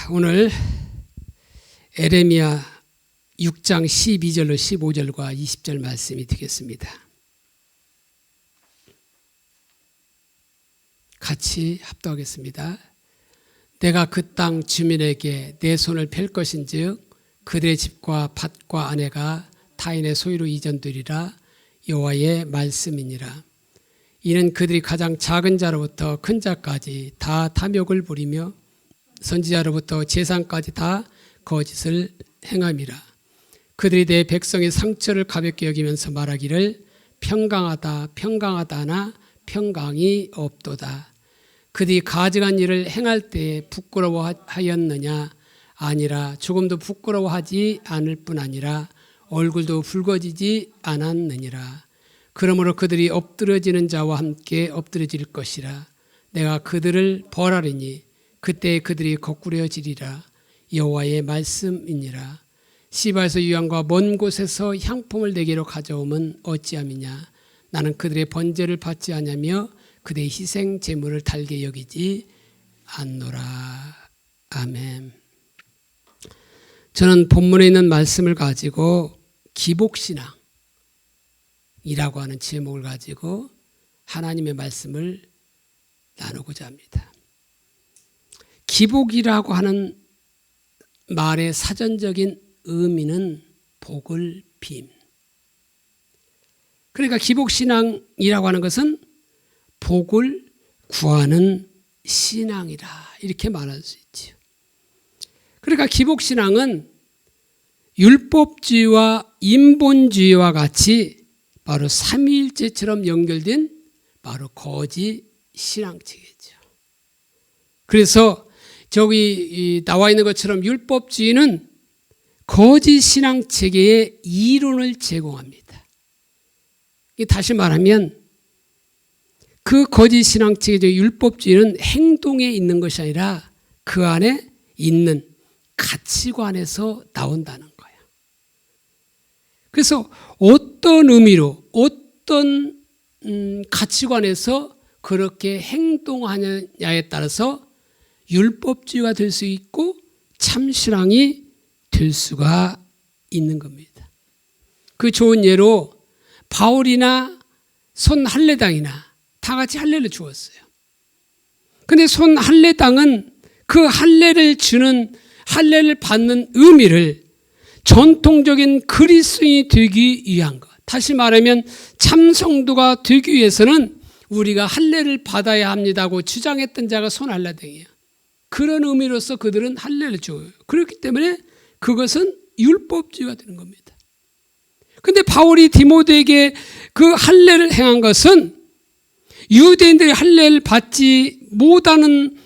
오늘 에레미야 6장 12절로 15절과 20절 말씀이 되겠습니다. 같이 합독하겠습니다. 내가 그 땅 주민에게 내 손을 펼 것인즉 그들의 집과 밭과 아내가 타인의 소유로 이전되리라. 여호와의 말씀이니라. 이는 그들이 가장 작은 자로부터 큰 자까지 다 탐욕을 부리며 선지자로부터 제사장까지 다 거짓을 행함이라. 그들이 내 백성의 상처를 가볍게 여기면서 말하기를 평강하다 평강하다 하나 평강이 없도다. 그들이 가증한 일을 행할 때에 부끄러워하였느냐? 아니라 조금도 부끄러워하지 않을 뿐 아니라 얼굴도 붉어지지 않았느니라. 그러므로 그들이 엎드러지는 자와 함께 엎드러질 것이라. 내가 그들을 벌하리니 그때 그들이 거꾸려지리라. 여호와의 말씀이니라. 시바에서 유황과 먼 곳에서 향품을 내게로 가져오면 어찌함이냐? 나는 그들의 번제를 받지 아니하며 그들의 희생 제물을 달게 여기지 않노라. 아멘. 저는 본문에 있는 말씀을 가지고 기복신앙이라고 하는 제목을 가지고 하나님의 말씀을 나누고자 합니다. 기복이라고 하는 말의 사전적인 의미는 복을 빔. 그러니까 기복신앙이라고 하는 것은 복을 구하는 신앙이라 이렇게 말할 수 있지요. 그러니까 기복신앙은 율법주의와 인본주의와 같이 바로 삼위일체처럼 연결된 바로 거짓 신앙체계죠. 그래서 저기 나와 있는 것처럼 율법주의는 거짓 신앙체계의 이론을 제공합니다. 다시 말하면 그 거짓 신앙체계적 율법주의는 행동에 있는 것이 아니라 그 안에 있는 가치관에서 나온다는 거예요. 그래서 어떤 의미로 어떤 가치관에서 그렇게 행동하느냐에 따라서 율법주의가 될 수 있고 참신앙이 될 수가 있는 겁니다. 그 좋은 예로 바울이나 손 할례당이나 다 같이 할례를 주었어요. 그런데 손 할례당은 그 할례를 받는 의미를 전통적인 그리스도인이 되기 위한 것. 다시 말하면 참성도가 되기 위해서는 우리가 할례를 받아야 합니다고 주장했던 자가 손 할례당이에요. 그런 의미로서 그들은 할례를 줘요. 그렇기 때문에 그것은 율법주의가 되는 겁니다. 그런데 바울이 디모데에게 그 할례를 행한 것은 유대인들이 할례를 받지 못하는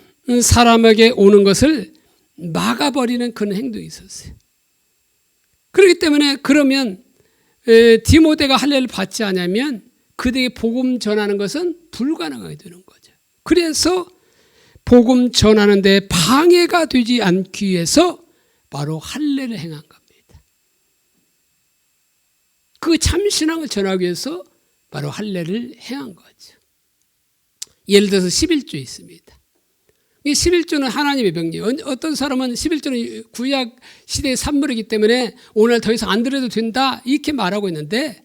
사람에게 오는 것을 막아버리는 그런 행동이 있었어요. 그렇기 때문에 그러면 디모데가 할례를 받지 않으면 그들에게 복음 전하는 것은 불가능하게 되는 거죠. 그래서 복음 전하는 데 방해가 되지 않기 위해서 바로 할례를 행한 겁니다. 그 참신앙을 전하기 위해서 바로 할례를 행한 거죠. 예를 들어서 11조 있습니다. 이 11조는 하나님의 명령. 어떤 사람은 11조는 구약 시대의 산물이기 때문에 오늘 더 이상 안 드려도 된다 이렇게 말하고 있는데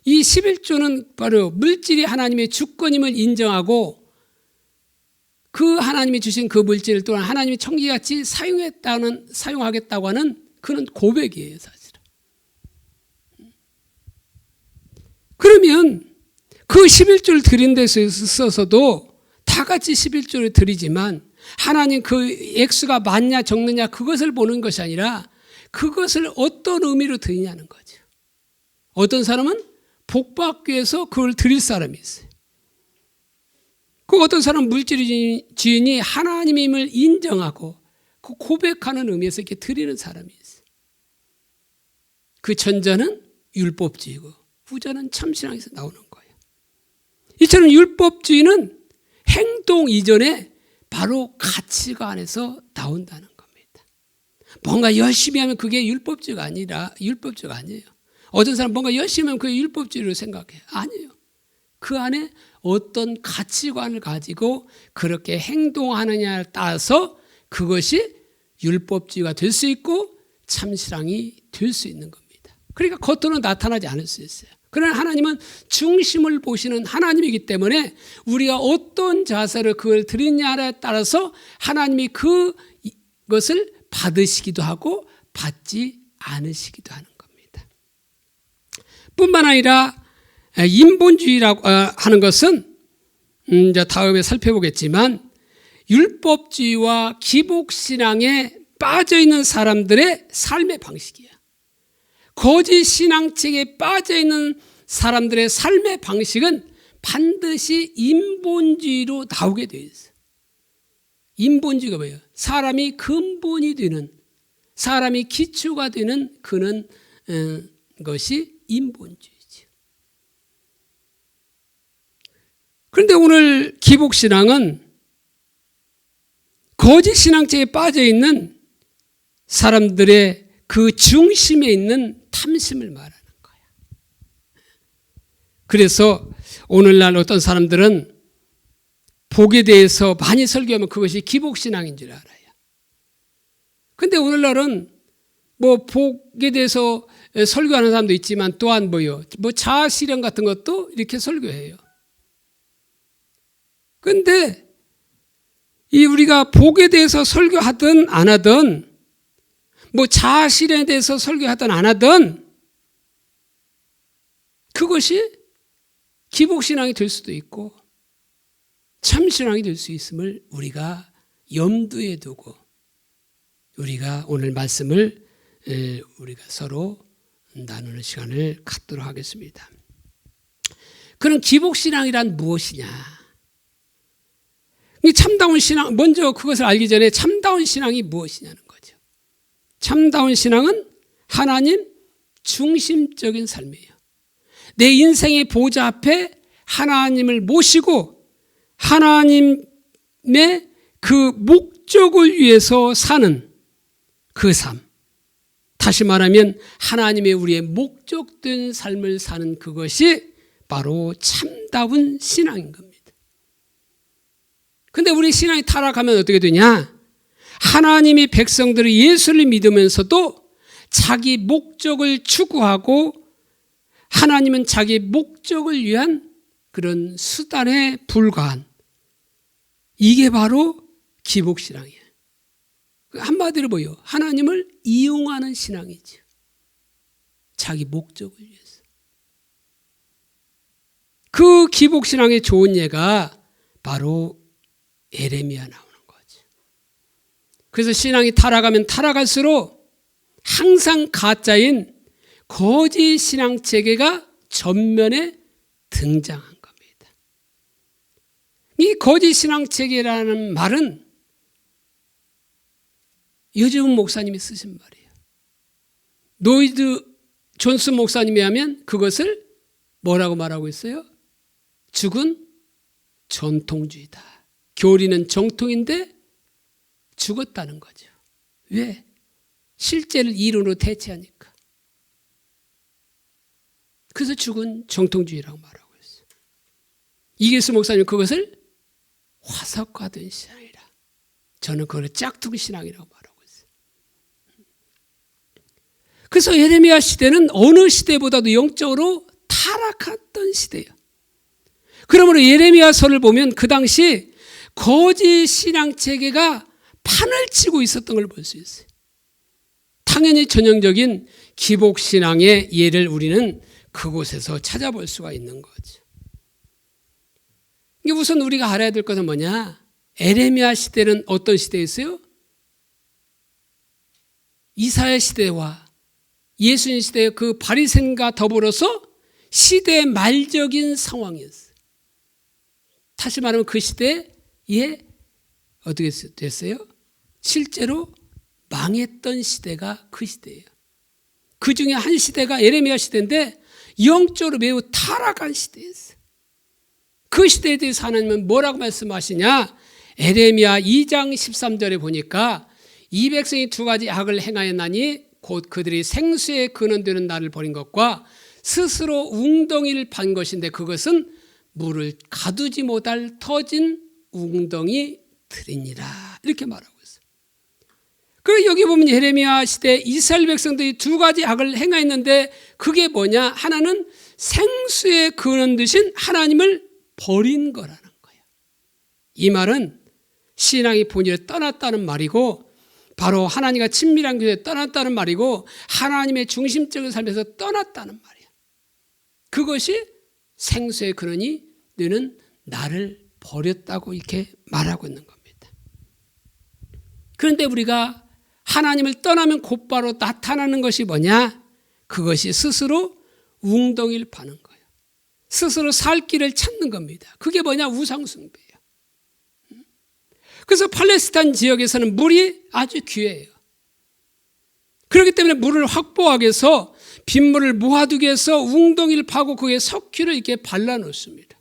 이 11조는 바로 물질이 하나님의 주권임을 인정하고 그 하나님이 주신 그 물질을 또한 하나님이 청기같이 사용하겠다고 하는 그런 고백이에요, 사실은. 그러면 그 11조를 드린 데 있어서도 다 같이 11조를 드리지만 하나님 그 액수가 많냐 적느냐 그것을 보는 것이 아니라 그것을 어떤 의미로 드리냐는 거죠. 어떤 사람은 복받기 위해서 그걸 드릴 사람이 있어요. 그 어떤 사람은 물질 주인이 하나님임을 인정하고 그 고백하는 의미에서 이렇게 드리는 사람이 있어요. 그 전자는 율법주의고 후자는 참신앙에서 나오는 거예요. 이처럼 율법주의는 행동 이전에 바로 가치관에서 나온다는 겁니다. 뭔가 열심히 하면 그게 율법주의가 아니에요. 어떤 사람 뭔가 열심히 하면 그게 율법주의로 생각해요. 아니에요. 그 안에 어떤 가치관을 가지고 그렇게 행동하느냐에 따라서 그것이 율법주의가 될 수 있고 참신앙이 될 수 있는 겁니다. 그러니까 겉으로는 나타나지 않을 수 있어요. 그러나 하나님은 중심을 보시는 하나님이기 때문에 우리가 어떤 자세로 그걸 드리냐에 따라서 하나님이 그것을 받으시기도 하고 받지 않으시기도 하는 겁니다. 뿐만 아니라 인본주의라고 하는 것은 이제 다음에 살펴보겠지만 율법주의와 기복신앙에 빠져있는 사람들의 삶의 방식이야. 거짓 신앙책에 빠져있는 사람들의 삶의 방식은 반드시 인본주의로 나오게 되어 있어요. 인본주의가 뭐예요? 사람이 근본이 되는, 사람이 기초가 되는 그런 것이 인본주의죠. 그런데 오늘 기복신앙은 거짓 신앙책에 빠져있는 사람들의 그 중심에 있는 탐심을 말하는 거야. 그래서 오늘날 어떤 사람들은 복에 대해서 많이 설교하면 그것이 기복신앙인 줄 알아요. 근데 오늘날은 뭐 복에 대해서 설교하는 사람도 있지만 또한 뭐요? 뭐 자아실현 같은 것도 이렇게 설교해요. 근데 이 우리가 복에 대해서 설교하든 안 하든 뭐 자아실현에 대해서 설교하든 안 하든 그것이 기복신앙이 될 수도 있고 참신앙이 될 수 있음을 우리가 염두에 두고 우리가 오늘 말씀을 우리가 서로 나누는 시간을 갖도록 하겠습니다. 그럼 기복신앙이란 무엇이냐? 참다운 신앙, 먼저 그것을 알기 전에 참다운 신앙이 무엇이냐는 거죠. 참다운 신앙은 하나님 중심적인 삶이에요. 내 인생의 보좌 앞에 하나님을 모시고 하나님의 그 목적을 위해서 사는 그 삶. 다시 말하면 하나님의 우리의 목적된 삶을 사는 그것이 바로 참다운 신앙인 겁니다. 근데 우리 신앙이 타락하면 어떻게 되냐? 하나님이 백성들이 예수를 믿으면서도 자기 목적을 추구하고 하나님은 자기 목적을 위한 그런 수단에 불과한 이게 바로 기복신앙이에요. 한마디로 뭐예요? 하나님을 이용하는 신앙이죠. 자기 목적을 위해서. 그 기복신앙의 좋은 예가 바로 예레미야 나오는 거죠. 그래서 신앙이 타락하면 타락할수록 항상 가짜인 거짓 신앙 체계가 전면에 등장한 겁니다. 이 거짓 신앙 체계라는 말은 요즘 목사님이 쓰신 말이에요. 노이드 존슨 목사님이 하면 그것을 뭐라고 말하고 있어요? 죽은 전통주의다. 교리는 정통인데 죽었다는 거죠. 왜? 실제를 이론으로 대체하니까. 그래서 죽은 정통주의라고 말하고 있어요. 이길수 목사님 그것을 화석화된 신앙이라. 저는 그걸 짝퉁 신앙이라고 말하고 있어요. 그래서 예레미야 시대는 어느 시대보다도 영적으로 타락했던 시대예요. 그러므로 예레미야서를 보면 그 당시 거짓 신앙 체계가 판을 치고 있었던 걸 볼 수 있어요. 당연히 전형적인 기복 신앙의 예를 우리는 그곳에서 찾아볼 수가 있는 거죠. 우선 우리가 알아야 될 것은 뭐냐? 예레미야 시대는 어떤 시대였어요? 이사야 시대와 예수님 시대의 그 바리새인과 더불어서 시대의 말적인 상황이었어요. 다시 말하면 그 시대에 어떻게 됐어요? 실제로 망했던 시대가 그 시대예요. 그 중에 한 시대가 예레미야 시대인데 영적으로 매우 타락한 시대였어요. 그 시대에 대해서 하나님은 뭐라고 말씀하시냐? 예레미야 2장 13절에 보니까 이 백성이 두 가지 악을 행하였나니 곧 그들이 생수에 근원되는 나를 버린 것과 스스로 웅덩이를 판 것인데 그것은 물을 가두지 못할 터진 웅덩이들이니라. 이렇게 말하고 있어요. 그리고 여기 보면 예레미야 시대 이스라엘 백성들이 두 가지 악을 행하였는데 그게 뭐냐? 하나는 생수의 근원 되신 하나님을 버린 거라는 거예요. 이 말은 신앙이 본질을 떠났다는 말이고 바로 하나님과 친밀한 교제에 떠났다는 말이고 하나님의 중심적인 삶에서 떠났다는 말이에요. 그것이 생수의 근원이 너는 나를 버렸다고 이렇게 말하고 있는 겁니다. 그런데 우리가 하나님을 떠나면 곧바로 나타나는 것이 뭐냐? 그것이 스스로 웅덩이를 파는 거예요. 스스로 살 길을 찾는 겁니다. 그게 뭐냐? 우상숭배예요. 그래서 팔레스타인 지역에서는 물이 아주 귀해요. 그렇기 때문에 물을 확보하기 위해서 빗물을 모아두기 위해서 웅덩이를 파고 거기에 석회를 이렇게 발라놓습니다.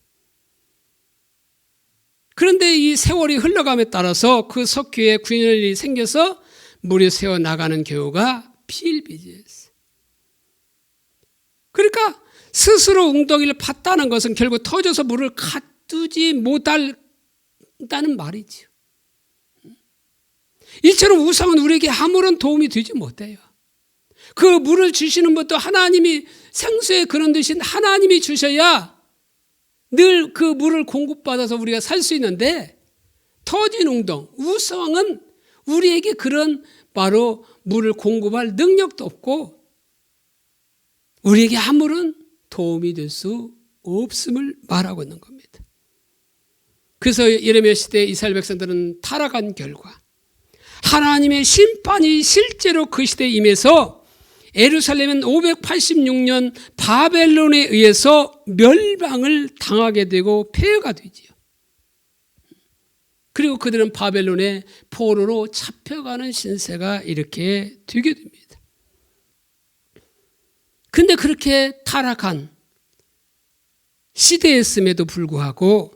그런데 이 세월이 흘러감에 따라서 그 석회에 균열이 생겨서 물이 새어나가는 경우가 비일비재했어요. 그러니까 스스로 웅덩이를 팠다는 것은 결국 터져서 물을 가두지 못한다는 말이죠. 이처럼 우상은 우리에게 아무런 도움이 되지 못해요. 그 물을 주시는 것도 하나님이 생수의 근원 되신 하나님이 주셔야 늘 그 물을 공급받아서 우리가 살 수 있는데 터진 웅덩, 우상은 우리에게 그런 바로 물을 공급할 능력도 없고 우리에게 아무런 도움이 될 수 없음을 말하고 있는 겁니다. 그래서 예레미야 시대 이스라엘 백성들은 타락한 결과 하나님의 심판이 실제로 그 시대에 임해서 예루살렘은 586년 바벨론에 의해서 멸망을 당하게 되고 폐허가 되지요. 그리고 그들은 바벨론의 포로로 잡혀가는 신세가 이렇게 되게 됩니다. 그런데 그렇게 타락한 시대였음에도 불구하고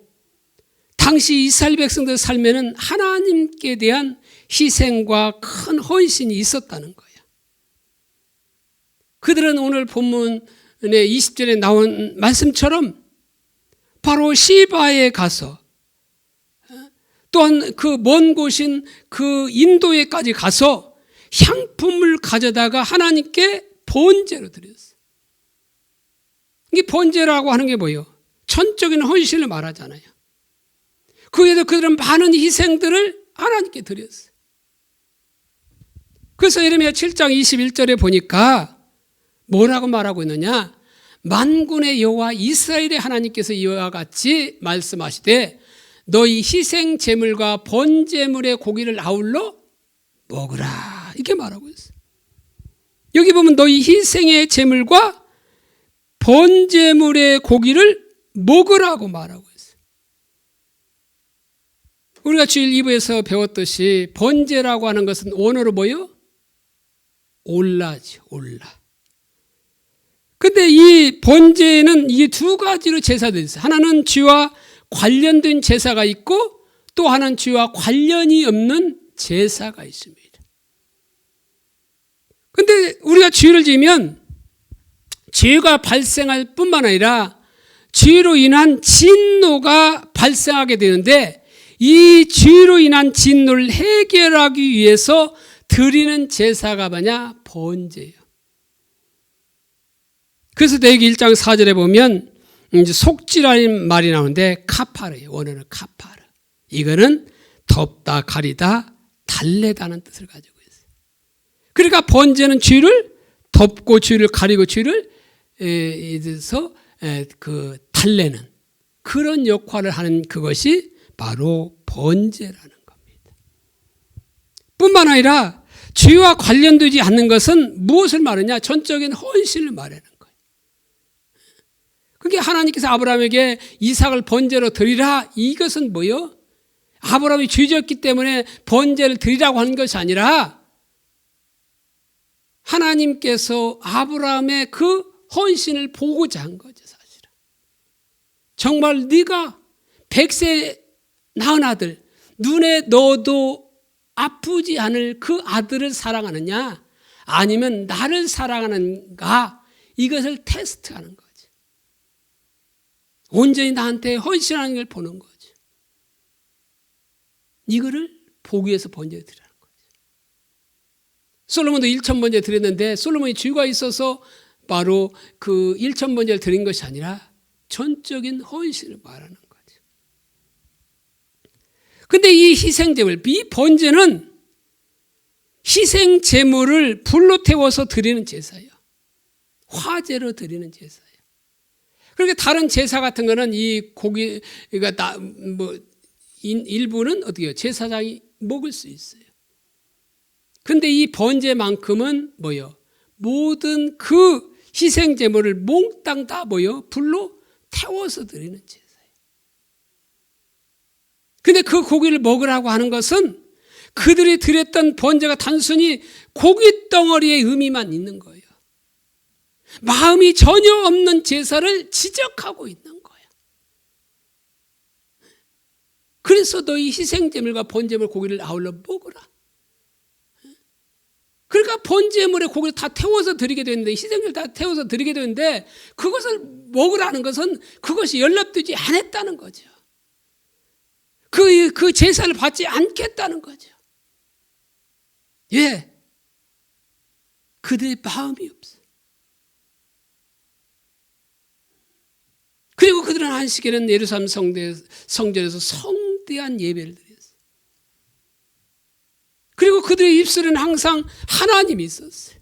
당시 이스라엘 백성들 삶에는 하나님께 대한 희생과 큰 헌신이 있었다는 거예요. 그들은 오늘 본문의 20절에 나온 말씀처럼 바로 시바에 가서 또한 그 먼 곳인 그 인도에까지 가서 향품을 가져다가 하나님께 번제로 드렸어요. 이게 번제라고 하는 게 뭐예요? 전적인 헌신을 말하잖아요. 그에도 그들은 많은 희생들을 하나님께 드렸어요. 그래서 예레미야 7장 21절에 보니까 뭐라고 말하고 있느냐? 만군의 여호와 이스라엘의 하나님께서 이와 같이 말씀하시되 너희 희생 제물과 번제물의 고기를 아울러 먹으라 이렇게 말하고 있어요. 여기 보면 너희 희생의 제물과 번제물의 고기를 먹으라고 말하고 있어요. 우리가 주일 2부에서 배웠듯이 번제라고 하는 것은 원어로 뭐예요? 올라죠, 올라. 근데 이 번제는 이 두 가지로 제사가 있어요. 하나는 쥐와 관련된 제사가 있고 또 하나는 쥐와 관련이 없는 제사가 있습니다. 근데 우리가 죄를 지으면 죄가 발생할 뿐만 아니라 죄로 인한 진노가 발생하게 되는데 이 죄로 인한 진노를 해결하기 위해서 드리는 제사가 뭐냐? 번제예요. 그래서 레위기 1장 4절에 보면 이제 속죄라는 말이 나오는데 카파르예요. 원어는 카파르. 이거는 덮다, 가리다, 달래다는 뜻을 가지고 있어요. 그러니까 번제는 죄를 덮고 죄를 가리고 죄를 그 달래는 그런 역할을 하는 그것이 바로 번제라는 겁니다. 뿐만 아니라 죄와 관련되지 않는 것은 무엇을 말하냐? 전적인 헌신을 말하는 거예요. 그게 하나님께서 아브라함에게 이삭을 번제로 드리라 이것은 뭐요? 아브라함이 죄졌기 때문에 번제를 드리라고 하는 것이 아니라 하나님께서 아브라함의 그 헌신을 보고자 한 거죠. 사실은 정말 네가 100세 낳은 아들 눈에 넣어도 아프지 않을 그 아들을 사랑하느냐 아니면 나를 사랑하는가 이것을 테스트하는 거죠. 온전히 나한테 헌신하는 걸 보는 거죠. 이거를 보기 위해서 번제를 드리라는 거죠. 솔로몬도 1,000번제 드렸는데 솔로몬이 죄가 있어서 바로 그 1,000번제를 드린 것이 아니라 전적인 헌신을 말하는 거죠. 근데 이 희생제물, 이 번제는 희생제물을 불로 태워서 드리는 제사예요. 화제로 드리는 제사예요. 그러니까 다른 제사 같은 거는 이 고기가 일부는 어떻게 해요? 제사장이 먹을 수 있어요. 근데 이 번제만큼은 뭐요? 모든 그 희생제물을 몽땅 다 뭐요? 불로 태워서 드리는 제사예요. 근데 그 고기를 먹으라고 하는 것은 그들이 드렸던 번제가 단순히 고기 덩어리의 의미만 있는 거예요. 마음이 전혀 없는 제사를 지적하고 있는 거예요. 그래서 너희 희생제물과 번제물 고기를 아울러 먹으라. 그러니까 번제물의 고기를 다 태워서 드리게 되는데, 희생을 다 태워서 드리게 되는데, 그것을 먹으라는 것은 그것이 연락되지 않았다는 거죠. 그 제사를 받지 않겠다는 거죠. 예. 그들의 마음이 없어요. 그리고 그들은 안식일은 예루살렘 성전에서 성대한 예배를 드렸어요. 그리고 그들의 입술에는 항상 하나님이 있었어요.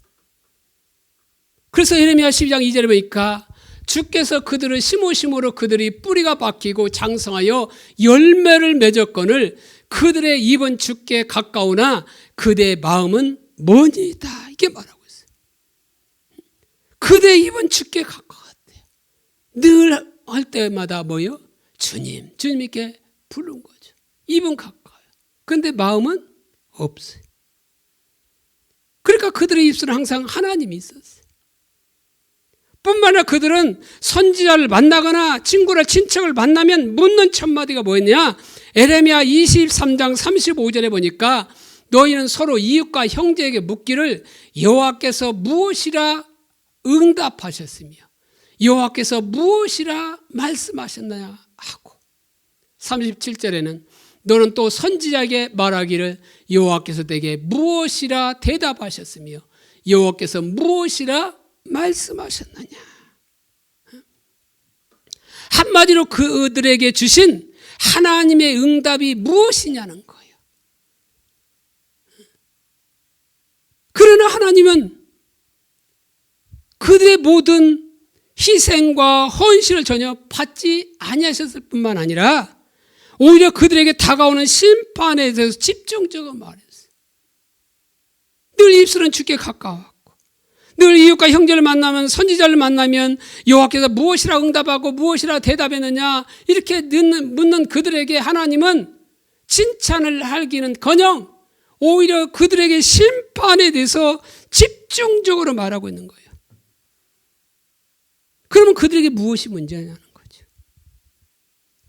그래서 예레미야 12장 2절에 보니까 주께서 그들을 심으심으로 그들이 뿌리가 박히고 장성하여 열매를 맺었거늘 그들의 입은 주께 가까우나 그들의 마음은 먼이다. 이게 말하고 있어요. 그들의 입은 주께 가까웠대요. 늘 할 때마다 뭐요? 주님께 부른 거죠. 입은 가까워요. 그런데 마음은 없어요. 그러니까 그들의 입술은 항상 하나님이 있었어요. 뿐만 아니라 그들은 선지자를 만나거나 친척을 만나면 묻는 첫 마디가 뭐였냐? 에레미야 23장 35절에 보니까 너희는 서로 이웃과 형제에게 묻기를 여호와께서 무엇이라 응답하셨으며 여호와께서 무엇이라 말씀하셨나요? 하고 37절에는 너는 또 선지자에게 말하기를 여호와께서 내게 무엇이라 대답하셨으며 여호와께서 무엇이라 말씀하셨느냐. 한마디로 그들에게 주신 하나님의 응답이 무엇이냐는 거예요. 그러나 하나님은 그들의 모든 희생과 헌신을 전혀 받지 아니하셨을 뿐만 아니라 오히려 그들에게 다가오는 심판에 대해서 집중적으로 말했어요. 늘 입술은 주께 가까웠고 늘 이웃과 형제를 만나면 선지자를 만나면 여호와께서 무엇이라 응답하고 무엇이라 대답했느냐 이렇게 묻는 그들에게 하나님은 칭찬을 하기는커녕 오히려 그들에게 심판에 대해서 집중적으로 말하고 있는 거예요. 그러면 그들에게 무엇이 문제냐는 거죠.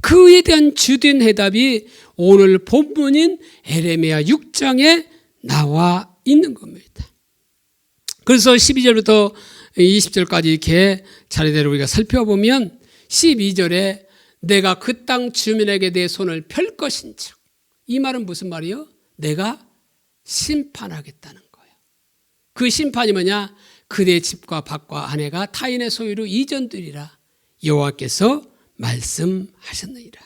그에 대한 주된 해답이 오늘 본문인 에레미야 6장에 나와 있는 겁니다. 그래서 12절부터 20절까지 이렇게 차례대로 우리가 살펴보면 12절에 내가 그 땅 주민에게 내 손을 펼 것인즉, 이 말은 무슨 말이요? 내가 심판하겠다는 거예요. 그 심판이 뭐냐? 그대 집과 밭과 아내가 타인의 소유로 이전되리라 여호와께서 말씀하셨느니라.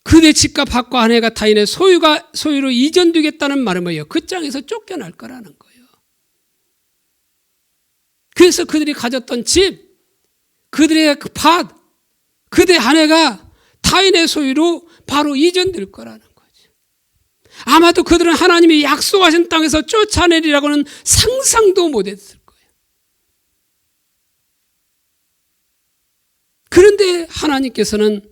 그대 집과 밭과 아내가 타인의 소유로 이전되겠다는 말은 뭐예요? 그 땅에서 쫓겨날 거라는 거예요. 그래서 그들이 가졌던 집, 그들의 밭, 그들의 아내가 타인의 소유로 바로 이전될 거라는 거예요. 아마도 그들은 하나님이 약속하신 땅에서 쫓아내리라고는 상상도 못했을 거예요. 그런데 하나님께서는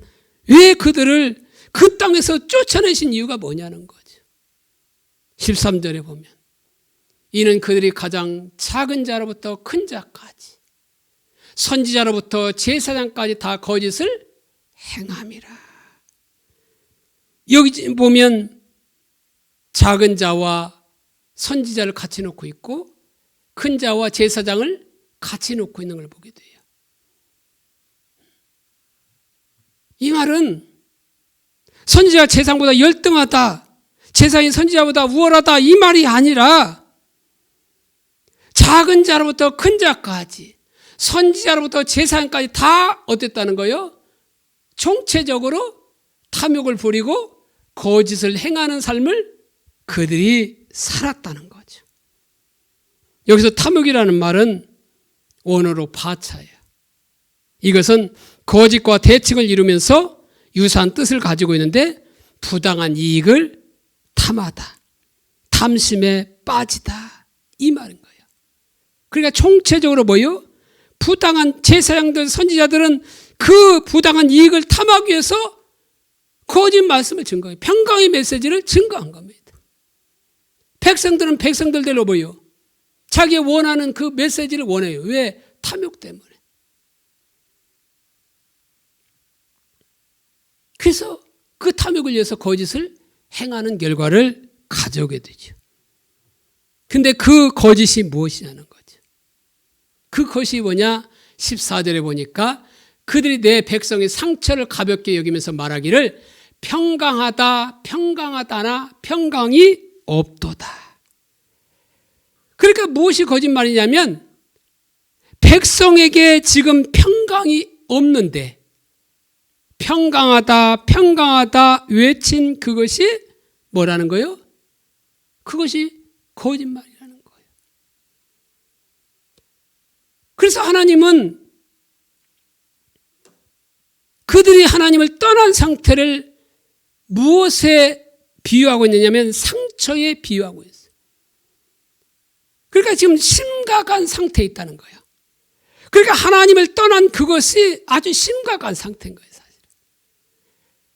왜 그들을 그 땅에서 쫓아내신 이유가 뭐냐는 거죠. 13절에 보면 이는 그들이 가장 작은 자로부터 큰 자까지 선지자로부터 제사장까지 다 거짓을 행함이라. 여기 보면 작은 자와 선지자를 같이 놓고 있고 큰 자와 제사장을 같이 놓고 있는 걸 보게 돼요. 이 말은 선지자가 제사장보다 열등하다, 제사장이 선지자보다 우월하다 이 말이 아니라 작은 자로부터 큰 자까지, 선지자로부터 제사장까지 다 어땠다는 거예요? 총체적으로 탐욕을 부리고 거짓을 행하는 삶을 그들이 살았다는 거죠. 여기서 탐욕이라는 말은 원어로 바차예요. 이것은 거짓과 대칭을 이루면서 유사한 뜻을 가지고 있는데 부당한 이익을 탐하다, 탐심에 빠지다, 이 말인 거예요. 그러니까 총체적으로 뭐예요? 부당한 제사장들, 선지자들은 그 부당한 이익을 탐하기 위해서 거짓 말씀을 증거해요. 평강의 메시지를 증거한 겁니다. 백성들은 백성들대로 뭐예요? 자기가 원하는 그 메시지를 원해요. 왜? 탐욕 때문에. 그래서 그 탐욕을 위해서 거짓을 행하는 결과를 가져오게 되죠. 근데 그 거짓이 무엇이냐는 거죠. 그 것이 뭐냐? 14절에 보니까 그들이 내 백성의 상처를 가볍게 여기면서 말하기를 평강하다, 평강하다나 평강이 없도다. 그러니까 무엇이 거짓말이냐면 백성에게 지금 평강이 없는데 평강하다, 평강하다 외친 그것이 뭐라는 거예요? 그것이 거짓말이라는 거예요. 그래서 하나님은 그들이 하나님을 떠난 상태를 무엇에 비유하고 있느냐면 상처에 비유하고 있어요. 그러니까 지금 심각한 상태에 있다는 거예요. 그러니까 하나님을 떠난 그것이 아주 심각한 상태인 거예요. 사실.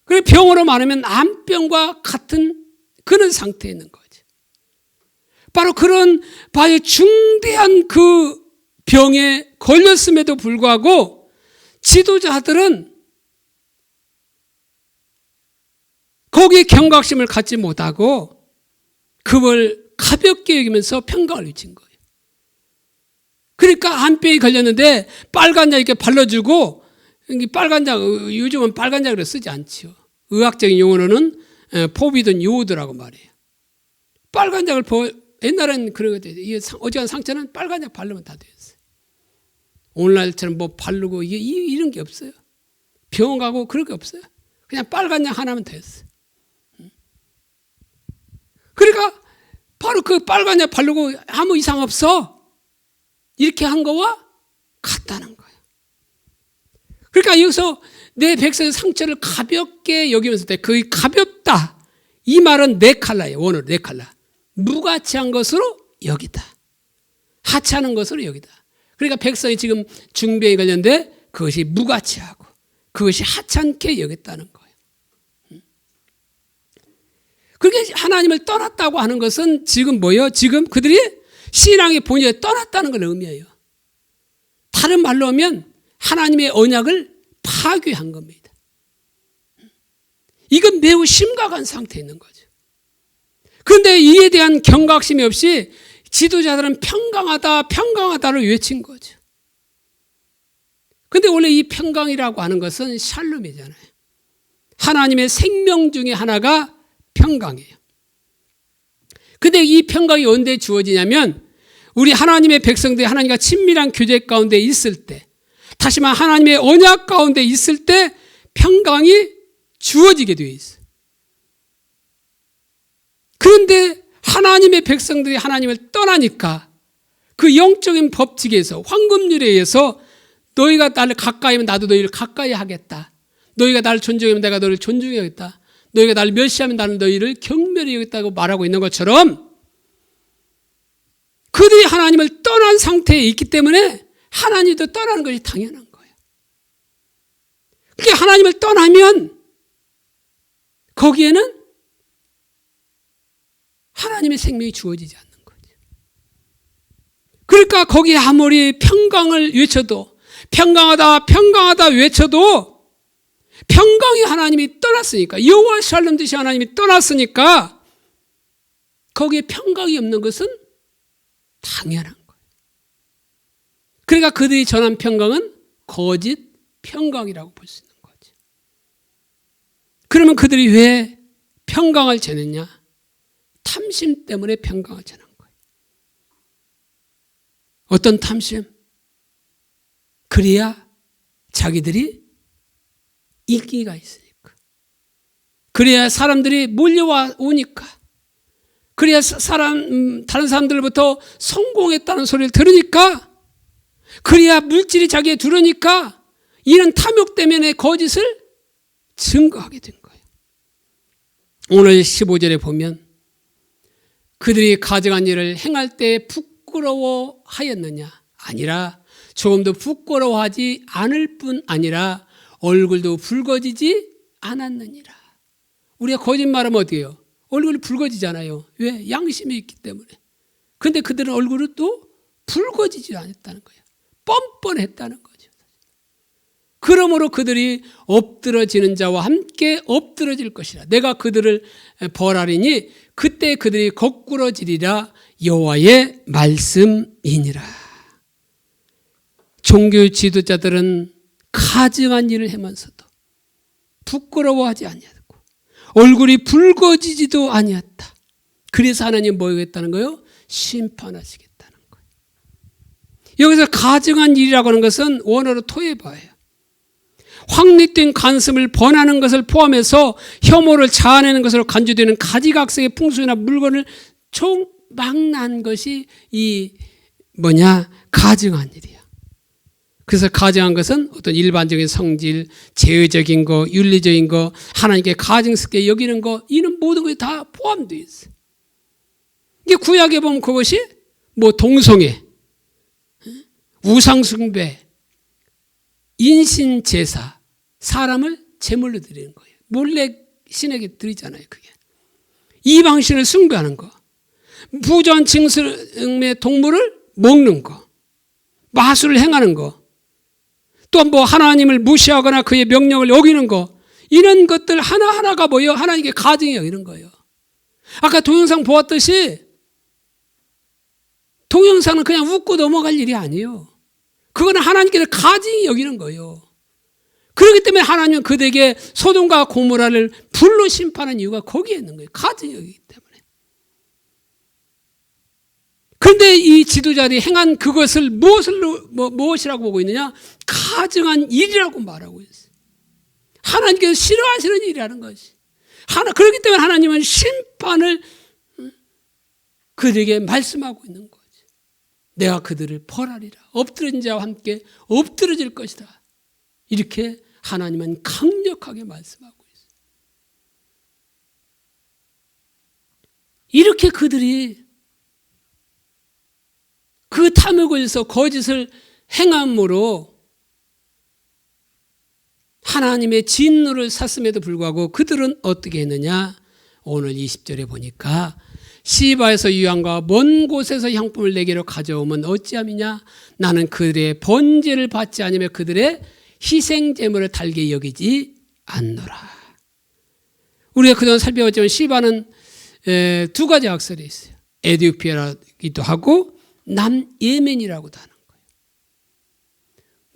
그리고 병으로 말하면 암병과 같은 그런 상태에 있는 거죠. 바로 그런 바의 중대한 그 병에 걸렸음에도 불구하고 지도자들은 거기에 경각심을 갖지 못하고 그걸 가볍게 여기면서 평강을 외친 거예요. 그러니까 암병이 걸렸는데 빨간 약 이렇게 발라주고, 빨간 약, 요즘은 빨간 약으로 쓰지 않죠. 의학적인 용어로는 포비든 요오드라고 말해요. 빨간 약을 옛날에는 그러거든요. 어지간한 상처는 빨간 약 바르면 다 되었어요. 오늘날처럼 뭐 바르고 이런 게 없어요. 병원 가고 그런 게 없어요. 그냥 빨간 약 하나면 됐어요. 그러니까 바로 그 빨간 약 바르고 아무 이상 없어. 이렇게 한 거와 같다는 거예요. 그러니까 여기서 내 백성의 상처를 가볍게 여기면서 그 가볍다. 이 말은 네칼라예요. 원어로 네칼라. 무가치한 것으로 여기다. 하찮은 것으로 여기다. 그러니까 백성이 지금 중병에 걸렸는데 그것이 무가치하고 그것이 하찮게 여겼다는 거예요. 그게 하나님을 떠났다고 하는 것은 지금 뭐예요? 지금 그들이 신앙의 본질에 떠났다는 걸 의미해요. 다른 말로 하면 하나님의 언약을 파괴한 겁니다. 이건 매우 심각한 상태에 있는 거죠. 그런데 이에 대한 경각심이 없이 지도자들은 평강하다, 평강하다를 외친 거죠. 그런데 원래 이 평강이라고 하는 것은 샬롬이잖아요. 하나님의 생명 중에 하나가 평강이에요. 근데 이 평강이 언제 주어지냐면 우리 하나님의 백성들이 하나님과 친밀한 교제 가운데 있을 때, 다시 말해 하나님의 언약 가운데 있을 때 평강이 주어지게 되어 있어요. 그런데 하나님의 백성들이 하나님을 떠나니까 그 영적인 법칙에서 황금률에 의해서 너희가 나를 가까이 하면 나도 너희를 가까이 하겠다. 너희가 나를 존중하면 내가 너를 존중하겠다. 너희가 나를 멸시하면 나는 너희를 경멸히 여기겠다고 말하고 있는 것처럼 그들이 하나님을 떠난 상태에 있기 때문에 하나님도 떠나는 것이 당연한 거예요. 그러니까 하나님을 떠나면 거기에는 하나님의 생명이 주어지지 않는 거죠. 그러니까 거기에 아무리 평강을 외쳐도 평강하다 평강하다 외쳐도 평강이 하나님이 떠났으니까, 여호와 샬롬 되신 하나님이 떠났으니까 거기에 평강이 없는 것은 당연한 거예요. 그러니까 그들이 전한 평강은 거짓 평강이라고 볼 수 있는 거죠. 그러면 그들이 왜 평강을 전했냐? 탐심 때문에 평강을 전한 거예요. 어떤 탐심? 그래야 자기들이 인기가 있으니까. 그래야 사람들이 몰려와 오니까. 그래야 다른 사람들부터 성공했다는 소리를 들으니까. 그래야 물질이 자기에 들으니까 이런 탐욕 때문에 거짓을 증거하게 된 거예요. 오늘 15절에 보면 그들이 가증한 일을 행할 때 부끄러워하였느냐? 아니라 조금도 부끄러워하지 않을 뿐 아니라 얼굴도 붉어지지 않았느니라. 우리가 거짓말하면 어떻게 해요? 얼굴이 붉어지잖아요. 왜? 양심이 있기 때문에. 근데 그들은 얼굴은 또 붉어지지 않았다는 거예요. 뻔뻔했다는 거죠. 그러므로 그들이 엎드러지는 자와 함께 엎드러질 것이라. 내가 그들을 벌하리니 그때 그들이 거꾸러지리라. 여호와의 말씀이니라. 종교 지도자들은 가증한 일을 하면서도 부끄러워하지 아니하고 얼굴이 붉어지지도 아니했다. 그래서 하나님 뭐 하겠다는 거예요? 심판하시겠다는 거예요. 여기서 가증한 일이라고 하는 것은 원어로 토해봐예요. 확립된 관습을 번하는 것을 포함해서 혐오를 자아내는 것으로 간주되는 가지각색의 풍속이나 물건을 총망라한 것이 가증한 일이야. 그래서 가증한 것은 어떤 일반적인 성질, 제의적인 거, 윤리적인 거, 하나님께 가증스럽게 여기는 거, 이는 모든 것이 다 포함되어 있어요. 이게 구약에 보면 그것이 동성애, 우상숭배, 인신제사, 사람을 제물로 드리는 거예요. 몰래 신에게 드리잖아요. 그게 이방신을 숭배하는 거, 부조한 징수의 동물을 먹는 거, 마술을 행하는 거, 또 하나님을 무시하거나 그의 명령을 어기는 거, 이런 것들 하나하나가 하나님께 가증이 여기는 거예요. 아까 동영상 보았듯이 동영상은 그냥 웃고 넘어갈 일이 아니에요. 그거는 하나님께서 가증이 여기는 거예요. 그렇기 때문에 하나님은 그들에게 소돔과 고모라를 불로 심판한 이유가 거기에 있는 거예요. 가증이 여기기 때문에. 그런데 이 지도자들이 행한 그것을 무엇이라고 보고 있느냐? 가증한 일이라고 말하고 있어요. 하나님께서 싫어하시는 일이라는 것이. 그렇기 때문에 하나님은 심판을 그들에게 말씀하고 있는 거죠. 내가 그들을 벌하리라. 엎드러진 자와 함께 엎드러질 것이다. 이렇게 하나님은 강력하게 말씀하고 있어요. 이렇게 그들이 그 탐욕을 해서 거짓을 행함으로 하나님의 진노를 샀음에도 불구하고 그들은 어떻게 했느냐? 오늘 20절에 보니까 시바에서 유향과 먼 곳에서 향품을 내게로 가져오면 어찌함이냐? 나는 그들의 번제를 받지 않으며 그들의 희생제물을 달게 여기지 않노라. 우리가 그동안 살펴봤지만 시바는 두 가지 학설이 있어요. 에티오피아라기도 하고 남예멘이라고도 하는 거예요.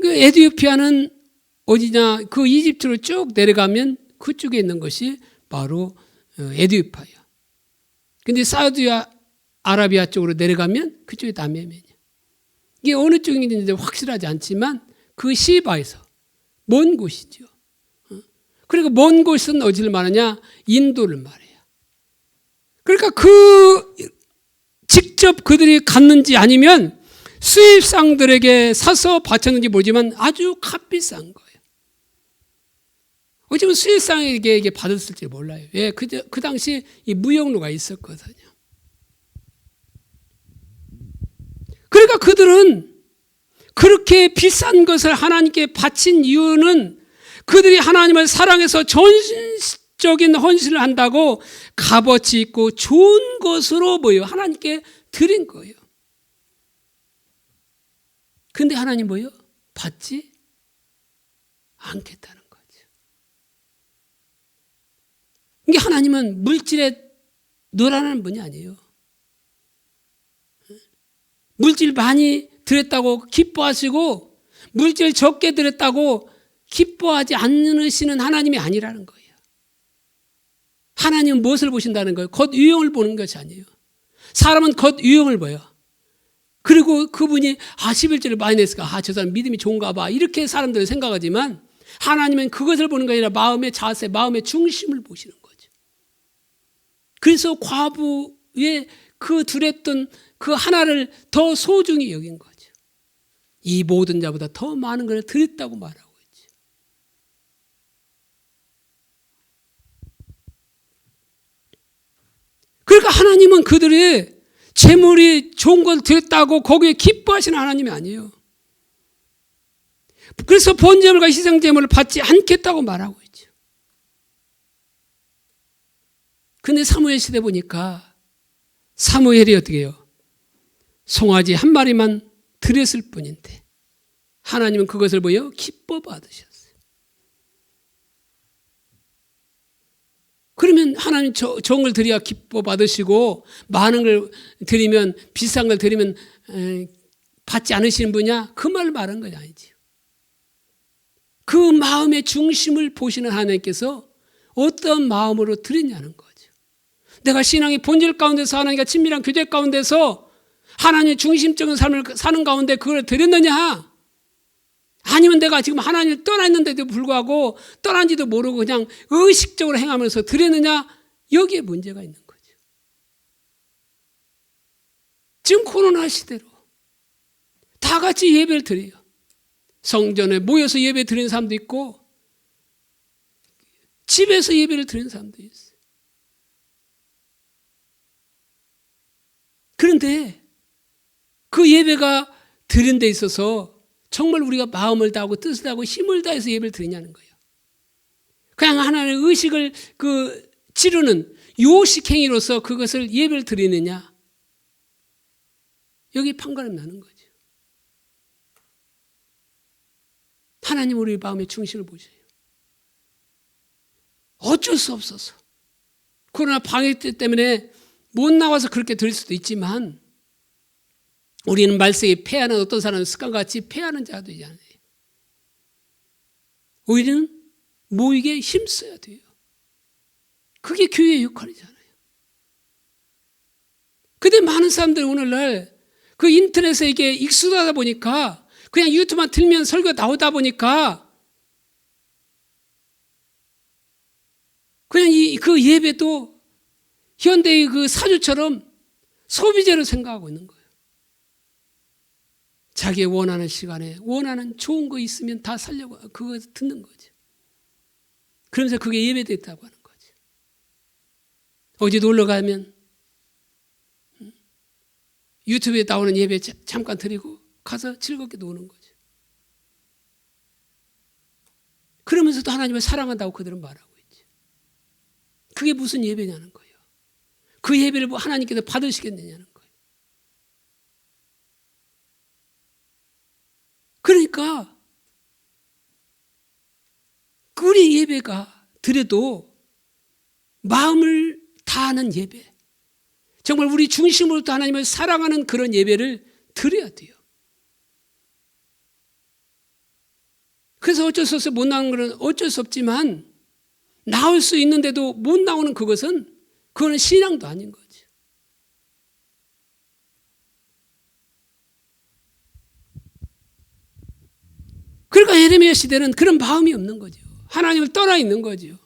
그 에티오피아는 어디냐? 그 이집트로 쭉 내려가면 그쪽에 있는 것이 바로 에티오피아예요. 근데 사우디아라비아 쪽으로 내려가면 그쪽이 남예멘이에요. 이게 어느 쪽인지 확실하지 않지만 그 시바에서 먼 곳이죠. 그리고 먼 곳은 어디를 말하냐? 인도를 말해요. 그러니까 직접 그들이 갔는지 아니면 수입상들에게 사서 바쳤는지 모르지만 아주 값비싼 거예요. 어쩌면 수입상에게 이게 받았을지 몰라요. 왜? 그 당시 이 무역로가 있었거든요. 그러니까 그들은 그렇게 비싼 것을 하나님께 바친 이유는 그들이 하나님을 사랑해서 전적인 헌신을 한다고 값어치 있고 좋은 것으로 하나님께 드린 거예요. 근데 하나님 받지 않겠다는 거죠. 이게 하나님은 물질에 놀아나는 분이 아니에요. 물질 많이 드렸다고 기뻐하시고 물질 적게 드렸다고 기뻐하지 않으시는 하나님이 아니라는 거예요. 하나님은 무엇을 보신다는 거예요? 겉 유형을 보는 것이 아니에요. 사람은 겉 유형을 봐요. 그리고 그분이 11조를 많이 냈을까? 저 사람 믿음이 좋은가 봐. 이렇게 사람들은 생각하지만 하나님은 그것을 보는 게 아니라 마음의 자세, 마음의 중심을 보시는 거죠. 그래서 과부의 그 두렸던 그 하나를 더 소중히 여긴 거죠. 이 모든 자보다 더 많은 걸 드렸다고 말하고 있죠. 그러니까 하나님은 그들의 재물이 좋은 걸 드렸다고 거기에 기뻐하시는 하나님이 아니에요. 그래서 번제물과 희생제물을 받지 않겠다고 말하고 있죠. 근데 사무엘 시대 보니까 사무엘이 어떻게 해요? 송아지 한 마리만 드렸을 뿐인데 하나님은 그것을 보여 기뻐 받으셨어요. 그러면 하나님 좋은 걸 드려야 기뻐 받으시고 많은 걸 드리면 비싼 걸 드리면 받지 않으시는 분이냐? 그 말을 말한 건 아니지요. 그 마음의 중심을 보시는 하나님께서 어떤 마음으로 드리냐는 거죠. 내가 신앙의 본질 가운데서 하나님과 친밀한 교제 가운데서 하나님의 중심적인 삶을 사는 가운데 그걸 드렸느냐? 아니면 내가 지금 하나님을 떠나 있는데도 불구하고 떠난지도 모르고 그냥 의식적으로 행하면서 드렸느냐? 여기에 문제가 있는 거죠. 지금 코로나 시대로 다 같이 예배를 드려요. 성전에 모여서 예배 드리는 사람도 있고 집에서 예배를 드리는 사람도 있어요. 그런데 그 예배가 드린 데 있어서 정말 우리가 마음을 다하고 뜻을 다하고 힘을 다해서 예배를 드리냐는 거예요. 그냥 하나님의 의식을 치르는 요식 행위로서 그것을 예배를 드리느냐. 여기 판가름 나는 거죠. 하나님 우리 마음의 중심을 보세요. 어쩔 수 없어서 코로나 방역 때문에 못 나와서 그렇게 드릴 수도 있지만 우리는 말세에 패하는 어떤 사람은 습관같이 패하는 자가 되잖아요. 우리는 모이게 힘써야 돼요. 그게 교회의 역할이잖아요. 근데 많은 사람들이 오늘날 그 인터넷에 이게 익숙하다 보니까 그냥 유튜브만 틀면 설교 나오다 보니까 그냥 그 예배도 현대의 그 사주처럼 소비재로 생각하고 있는 거예요. 자기 원하는 시간에 원하는 좋은 거 있으면 다 살려고 그거 듣는 거죠. 그러면서 그게 예배됐다고 하는 거죠. 어디 놀러 가면 유튜브에 나오는 예배 잠깐 드리고 가서 즐겁게 노는 거죠. 그러면서도 하나님을 사랑한다고 그들은 말하고 있죠. 그게 무슨 예배냐는 거예요. 그 예배를 하나님께서 받으시겠느냐는 거예요. 그러니까 우리 예배가 드려도 마음을 다하는 예배, 정말 우리 중심으로 하나님을 사랑하는 그런 예배를 드려야 돼요. 그래서 어쩔 수 없어 못 나오는 것은 어쩔 수 없지만 나올 수 있는데도 못 나오는 그거는 신앙도 아닌 거죠. 그러니까 예레미야 시대는 그런 마음이 없는 거죠. 하나님을 떠나 있는 거죠.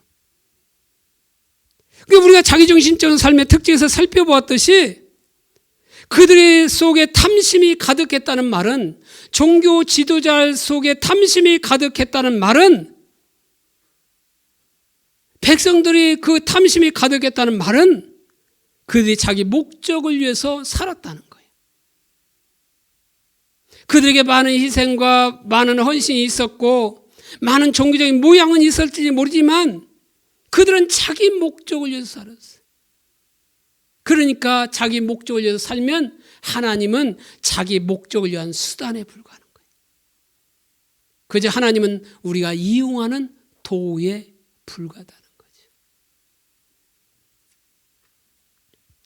우리가 자기중심적인 삶의 특징에서 살펴보았듯이 그들의 속에 탐심이 가득했다는 말은, 종교 지도자 속에 탐심이 가득했다는 말은, 백성들이 그 탐심이 가득했다는 말은 그들이 자기 목적을 위해서 살았다는 거예요. 그들에게 많은 희생과 많은 헌신이 있었고 많은 종교적인 모양은 있을지 모르지만 그들은 자기 목적을 위해서 살았어요. 그러니까 자기 목적을 위해서 살면 하나님은 자기 목적을 위한 수단에 불과하는 거예요. 그저 하나님은 우리가 이용하는 도구에 불과하다는 거죠.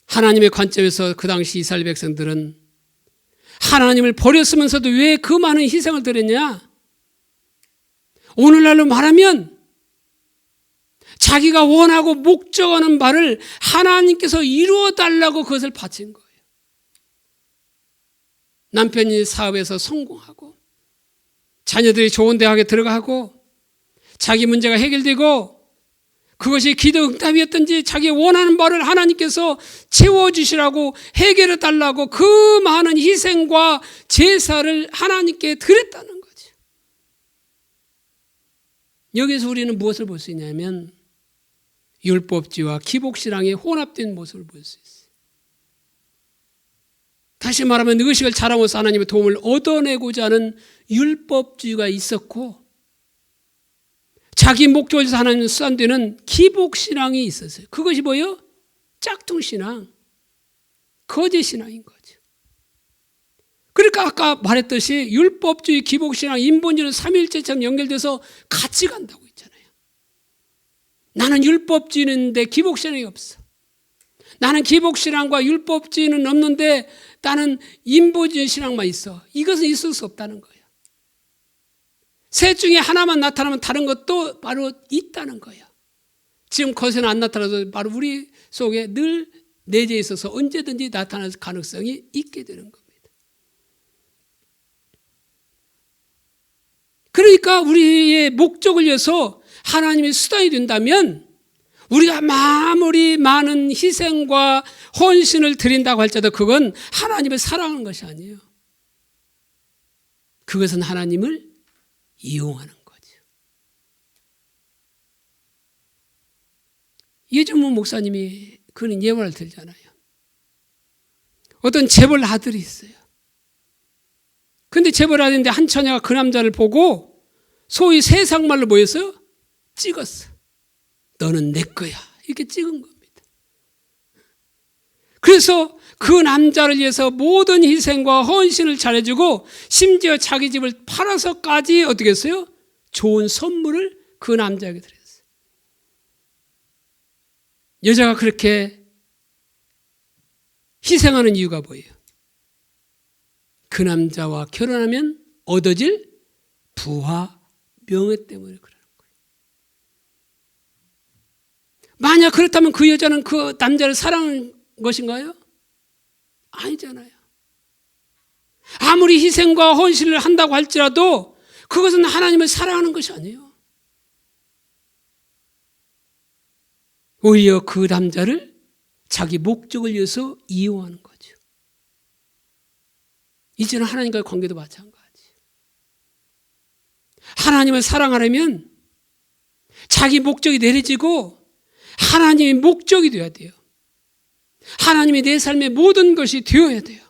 하나님의 관점에서 그 당시 이스라엘 백성들은 하나님을 버렸으면서도 왜 그 많은 희생을 드렸냐? 오늘날로 말하면 자기가 원하고 목적하는 바를 하나님께서 이루어 달라고 그것을 바친 거예요. 남편이 사업에서 성공하고 자녀들이 좋은 대학에 들어가고 자기 문제가 해결되고 그것이 기도 응답이었든지 자기 원하는 바를 하나님께서 채워주시라고 해결해 달라고 그 많은 희생과 제사를 하나님께 드렸다는 거죠. 여기서 우리는 무엇을 볼 수 있냐면 율법주의와 기복신앙의 혼합된 모습을 볼 수 있어요. 다시 말하면 의식을 잘함으로써 하나님의 도움을 얻어내고자 하는 율법주의가 있었고 자기 목적을 위해서 하나님을 수단되는 기복신앙이 있었어요. 그것이 뭐예요? 짝퉁신앙, 거짓신앙인 거죠. 그러니까 아까 말했듯이 율법주의, 기복신앙, 인본주의는 삼위일체처럼 연결돼서 같이 간다고 했잖아요. 나는 율법주의인데 기복신앙이 없어. 나는 기복신앙과 율법주의는 없는데 나는 인본주의 신앙만 있어. 이것은 있을 수 없다는 거예요. 셋 중에 하나만 나타나면 다른 것도 바로 있다는 거예요. 지금 것에는 안 나타나도 바로 우리 속에 늘 내재해 있어서 언제든지 나타날 가능성이 있게 되는 겁니다. 그러니까 우리의 목적을 위해서 하나님의 수단이 된다면 우리가 아무리 많은 희생과 헌신을 드린다고 할지라도 그건 하나님을 사랑하는 것이 아니에요. 그것은 하나님을 이용하는 거죠. 예전문 목사님이 그런 예화를 들잖아요. 어떤 재벌 아들이 있어요. 근데 재벌 아들인데 한 처녀가 그 남자를 보고 소위 세상말로 뭐였어요? 찍었어. 너는 내 거야. 이렇게 찍은 겁니다. 그래서 그 남자를 위해서 모든 희생과 헌신을 잘해주고 심지어 자기 집을 팔아서까지 어떻게 했어요? 좋은 선물을 그 남자에게 드렸어요. 여자가 그렇게 희생하는 이유가 뭐예요? 그 남자와 결혼하면 얻어질 부와 명예 때문에 그러는 거예요. 만약 그렇다면 그 여자는 그 남자를 사랑하는 것인가요? 아니잖아요. 아무리 희생과 헌신을 한다고 할지라도 그것은 하나님을 사랑하는 것이 아니에요. 오히려 그 남자를 자기 목적을 위해서 이용하는 거죠. 이제는 하나님과의 관계도 마찬가지. 하나님을 사랑하려면 자기 목적이 내려지고 하나님의 목적이 되어야 돼요. 하나님이 내 삶의 모든 것이 되어야 돼요.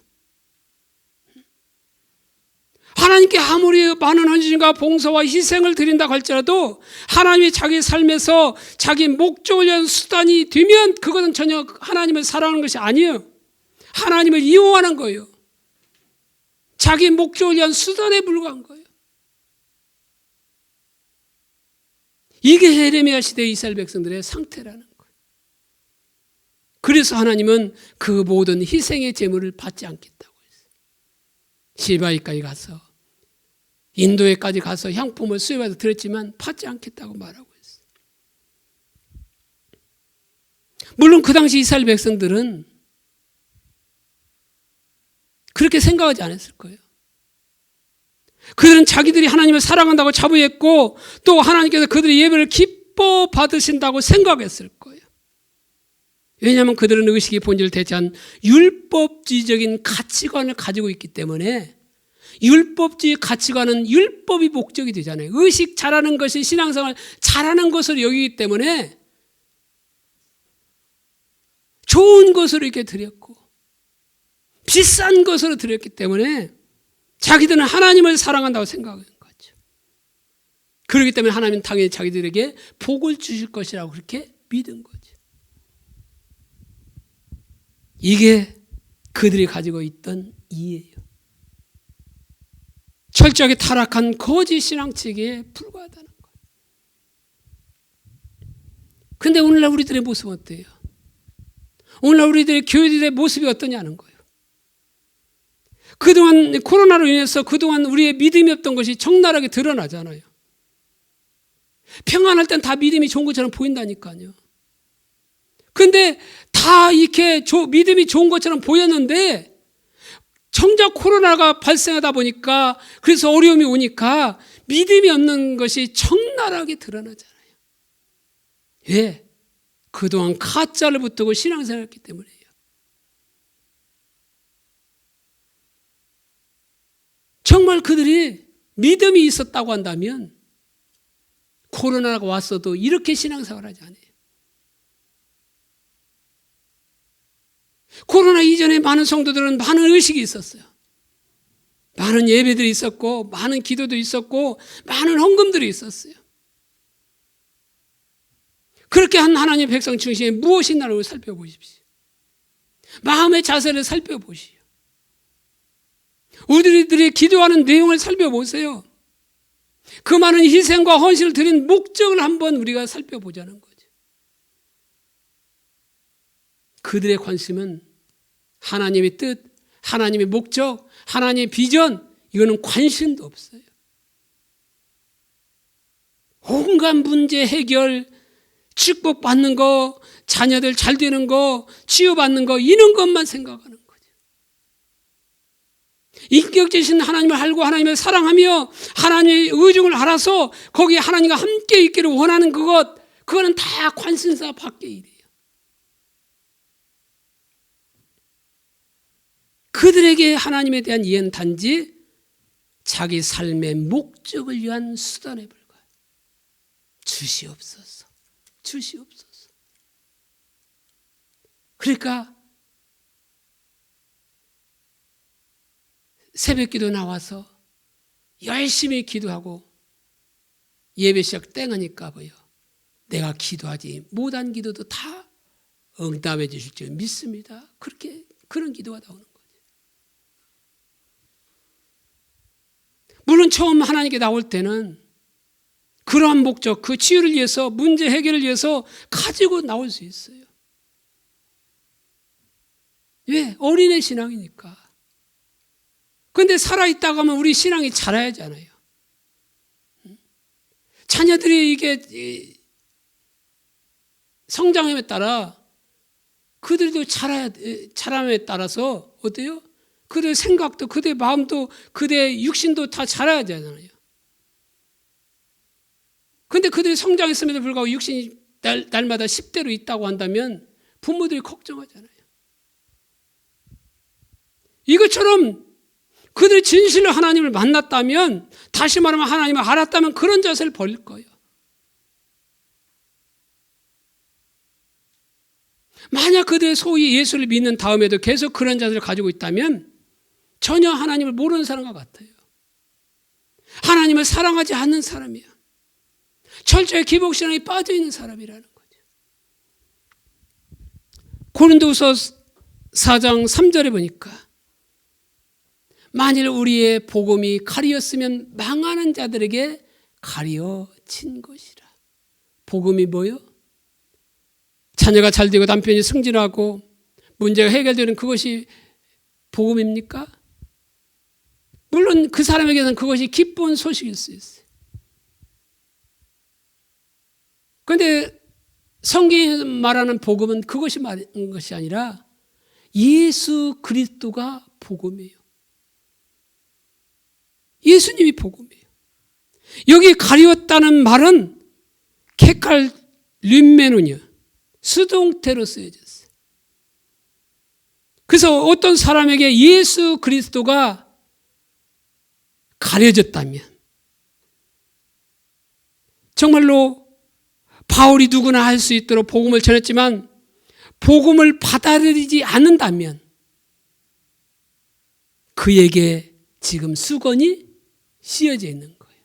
하나님께 아무리 많은 헌신과 봉사와 희생을 드린다고 할지라도 하나님이 자기 삶에서 자기 목적을 위한 수단이 되면 그것은 전혀 하나님을 사랑하는 것이 아니에요. 하나님을 이용하는 거예요. 자기 목적을 위한 수단에 불과한 거예요. 이게 예레미야 시대의 이스라엘 백성들의 상태라는 거예요. 그래서 하나님은 그 모든 희생의 제물을 받지 않겠다고 했어요. 시바이까지 가서 인도에까지 가서 향품을 수입해서 드렸지만 받지 않겠다고 말하고 있어요. 물론 그 당시 이스라엘 백성들은 그렇게 생각하지 않았을 거예요. 그들은 자기들이 하나님을 사랑한다고 자부했고 또 하나님께서 그들의 예배를 기뻐 받으신다고 생각했을 거예요. 왜냐하면 그들은 의식이 본질을 대체한 율법주의적인 가치관을 가지고 있기 때문에 율법주의 가치관은 율법이 목적이 되잖아요. 의식 잘하는 것이 신앙생활 잘하는 것으로 여기기 때문에 좋은 것으로 이렇게 드렸고 비싼 것으로 드렸기 때문에 자기들은 하나님을 사랑한다고 생각하는 거죠. 그렇기 때문에 하나님은 당연히 자기들에게 복을 주실 것이라고 그렇게 믿은 거죠. 이게 그들이 가지고 있던 이해예요. 철저하게 타락한 거짓 신앙체계에 불과하다는 거예요. 그런데 오늘날 우리들의 모습은 어때요? 오늘날 우리들의 교회들의 모습이 어떠냐는 거예요. 그동안 코로나로 인해서 그동안 우리의 믿음이 없던 것이 적나라하게 드러나잖아요. 평안할 땐 다 믿음이 좋은 것처럼 보인다니까요. 근데 다 이렇게 믿음이 좋은 것처럼 보였는데 정작 코로나가 발생하다 보니까 그래서 어려움이 오니까 믿음이 없는 것이 적나라하게 드러나잖아요. 왜? 그동안 가짜를 붙들고 신앙생활했기 때문이에요. 정말 그들이 믿음이 있었다고 한다면 코로나가 왔어도 이렇게 신앙생활하지 않아요. 코로나 이전에 많은 성도들은 많은 의식이 있었어요. 많은 예배들이 있었고 많은 기도도 있었고 많은 헌금들이 있었어요. 그렇게 한 하나님의 백성 중심에 무엇이 있나를 살펴보십시오. 마음의 자세를 살펴보시오. 우리들이 기도하는 내용을 살펴보세요. 그 많은 희생과 헌신을 드린 목적을 한번 우리가 살펴보자는 거죠. 그들의 관심은 하나님의 뜻, 하나님의 목적, 하나님의 비전, 이거는 관심도 없어요. 온갖 문제 해결, 축복받는 거, 자녀들 잘 되는 거, 치유받는 거, 이런 것만 생각하는 거죠. 인격지신 하나님을 알고 하나님을 사랑하며 하나님의 의중을 알아서 거기에 하나님과 함께 있기를 원하는 그거는 다 관심사 밖의 일이에요. 그들에게 하나님에 대한 이해는 단지 자기 삶의 목적을 위한 수단에 불과해요. 주시옵소서. 주시옵소서. 그러니까 새벽기도 나와서 열심히 기도하고 예배 시작 땡하니까 뭐요? 내가 기도하지 못한 기도도 다 응답해 주실 줄 믿습니다. 그런 기도가 나오는 거죠. 물론 처음 하나님께 나올 때는 그러한 목적, 그 치유를 위해서, 문제 해결을 위해서 가지고 나올 수 있어요. 왜? 어린애 신앙이니까. 그런데 살아있다가 하면 우리 신앙이 자라야잖아요. 자녀들이 이게 성장함에 따라 그들도 자람에 따라서 어때요? 그들의 생각도, 그들의 마음도, 그들의 육신도 다 자라야 되잖아요. 그런데 그들이 성장했음에도 불구하고 육신이 날마다 10대로 있다고 한다면 부모들이 걱정하잖아요. 이것처럼 그들이 진실로 하나님을 만났다면, 다시 말하면 하나님을 알았다면 그런 자세를 버릴 거예요. 만약 그들이 소위 예수를 믿는 다음에도 계속 그런 자세를 가지고 있다면 전혀 하나님을 모르는 사람과 같아요. 하나님을 사랑하지 않는 사람이야. 철저히 기복신앙에 빠져있는 사람이라는 거죠. 고린도후서 4장 3절에 보니까 만일 우리의 복음이 가리었으면 망하는 자들에게 가려진 것이라. 복음이 뭐요? 자녀가 잘 되고 남편이 승진하고 문제가 해결되는 그것이 복음입니까? 물론 그 사람에게는 그것이 기쁜 소식일 수 있어요. 그런데 성경이 말하는 복음은 그것이 말하는 것이 아니라 예수 그리스도가 복음이에요. 예수님이 복음이에요. 여기 가리웠다는 말은 케칼 림메논이요. 수동태로 쓰여졌어요. 그래서 어떤 사람에게 예수 그리스도가 가려졌다면 정말로 바울이 누구나 할 수 있도록 복음을 전했지만 복음을 받아들이지 않는다면 그에게 지금 수건이 씌어져 있는 거예요.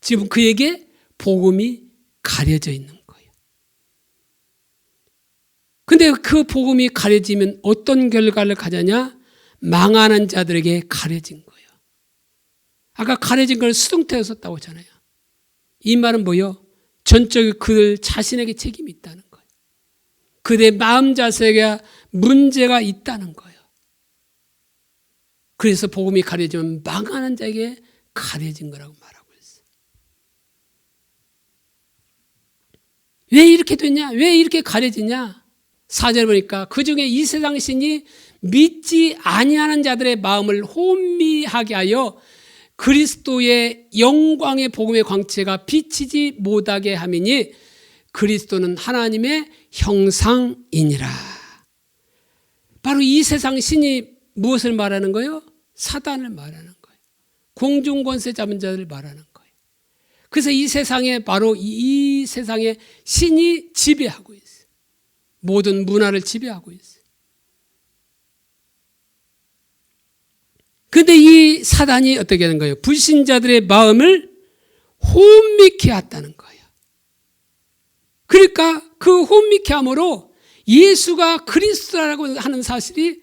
지금 그에게 복음이 가려져 있는 거예요. 근데 그 복음이 가려지면 어떤 결과를 가져냐? 망하는 자들에게 가려진 거예요. 아까 가려진 걸 수동태로 썼다고 했잖아요. 이 말은 뭐예요? 전적으로 그들 자신에게 책임이 있다는 거예요. 그들의 마음 자세가 문제가 있다는 거예요. 그래서 복음이 가려지면 망하는 자에게 가려진 거라고 말하고 있어요. 왜 이렇게 됐냐? 왜 이렇게 가려지냐? 4절 보니까 그 중에 이 세상 신이 믿지 아니하는 자들의 마음을 혼미하게 하여 그리스도의 영광의 복음의 광채가 비치지 못하게 함이니 그리스도는 하나님의 형상이니라. 바로 이 세상 신이 무엇을 말하는 거예요? 사단을 말하는 거예요. 공중권세 잡은 자들을 말하는 거예요. 그래서 이 세상에 바로 이 세상에 신이 지배하고 있어요. 모든 문화를 지배하고 있어요. 그런데 이 사단이 어떻게 하는 거예요? 불신자들의 마음을 혼미케 했다는 거예요. 그러니까 그 혼미케 함으로 예수가 그리스도라고 하는 사실이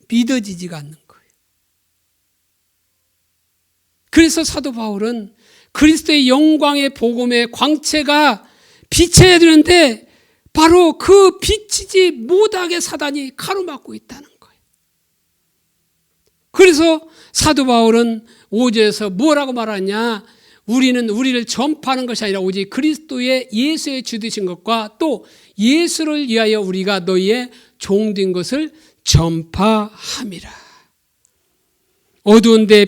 믿어지지가 않는 거예요. 그래서 사도 바울은 그리스도의 영광의 복음의 광채가 비쳐야 되는데 바로 그 비치지 못하게 사단이 가로막고 있다는 거예요. 그래서 사도 바울은 5절에서 뭐라고 말하냐? 우리는 우리를 전파하는 것이 아니라 오직 그리스도의 예수의 주 되신 것과 또 예수를 위하여 우리가 너희의 종된 것을 전파함이라. 어두운데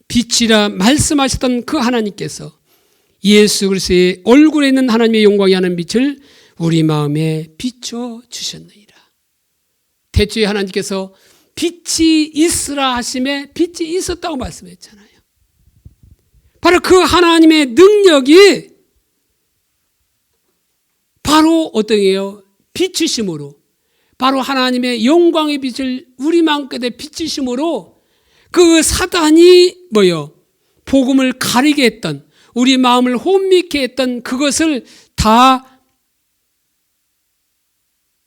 빛이라 말씀하셨던 그 하나님께서 예수 그리스도의 얼굴에 있는 하나님의 영광이 하는 빛을 우리 마음에 비춰 주셨느니라. 태초에 하나님께서 빛이 있으라 하심에 빛이 있었다고 말씀했잖아요. 바로 그 하나님의 능력이 바로 어떤 게요? 비추심으로, 바로 하나님의 영광의 빛을 우리 마음속에 비추심으로 그 사단이 뭐요? 복음을 가리게 했던, 우리 마음을 혼미케 했던 그것을 다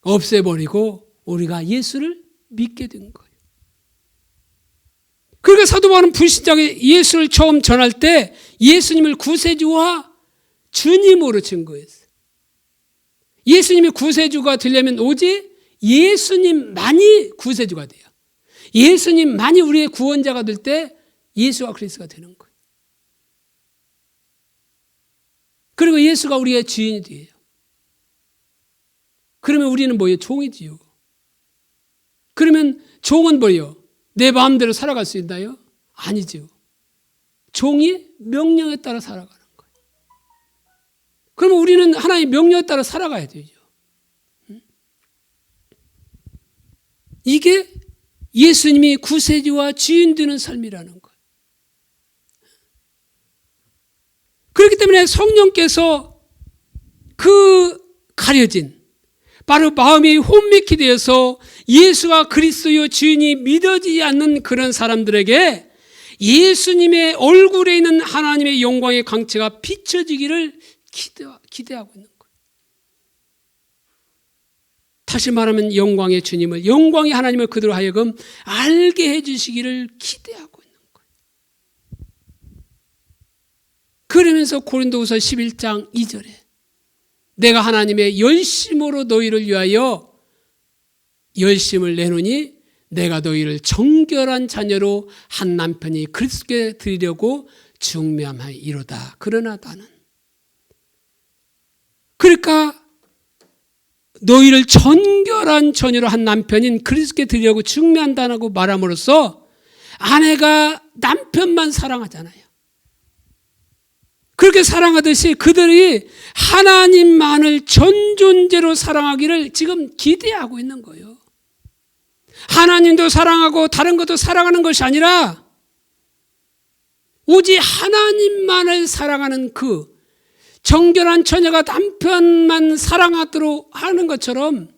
없애버리고 우리가 예수를 믿게 된 거예요. 그러니까 사도 바울은 불신자에게 예수를 처음 전할 때 예수님을 구세주와 주님으로 증거했어요. 예수님이 구세주가 되려면 오직 예수님만이 구세주가 돼요. 예수님만이 우리의 구원자가 될 때 예수가 그리스도가 되는 거예요. 그리고 예수가 우리의 주인이 돼요. 그러면 우리는 뭐예요? 종이지요. 그러면 종은 뭐예요? 내 마음대로 살아갈 수 있나요? 아니죠. 종이 명령에 따라 살아가는 거예요. 그러면 우리는 하나님의 명령에 따라 살아가야 되죠. 이게 예수님이 구세주와 주인 되는 삶이라는 거예요. 그렇기 때문에 성령께서 그 가려진 바로 마음이 혼미케 되어서 예수가 그리스도요 주인이 믿어지지 않는 그런 사람들에게 예수님의 얼굴에 있는 하나님의 영광의 광채가 비춰지기를 기대하고 있는 거예요. 다시 말하면 영광의 주님을, 영광의 하나님을 그대로 하여금 알게 해주시기를 기대하고 있는 거예요. 그러면서 고린도후서 11장 2절에 내가 하나님의 열심으로 너희를 위하여 열심을 내노니 내가 너희를 정결한 자녀로 한 남편이 그리스도께 드리려고 중매함하이로다. 그러나 나는, 그러니까 너희를 정결한 자녀로 한 남편인 그리스도께 드리려고 중매한다고 말함으로써 아내가 남편만 사랑하잖아요. 그렇게 사랑하듯이 그들이 하나님만을 전존재로 사랑하기를 지금 기대하고 있는 거예요. 하나님도 사랑하고 다른 것도 사랑하는 것이 아니라 오직 하나님만을 사랑하는 그 정결한 처녀가 남편만 사랑하도록 하는 것처럼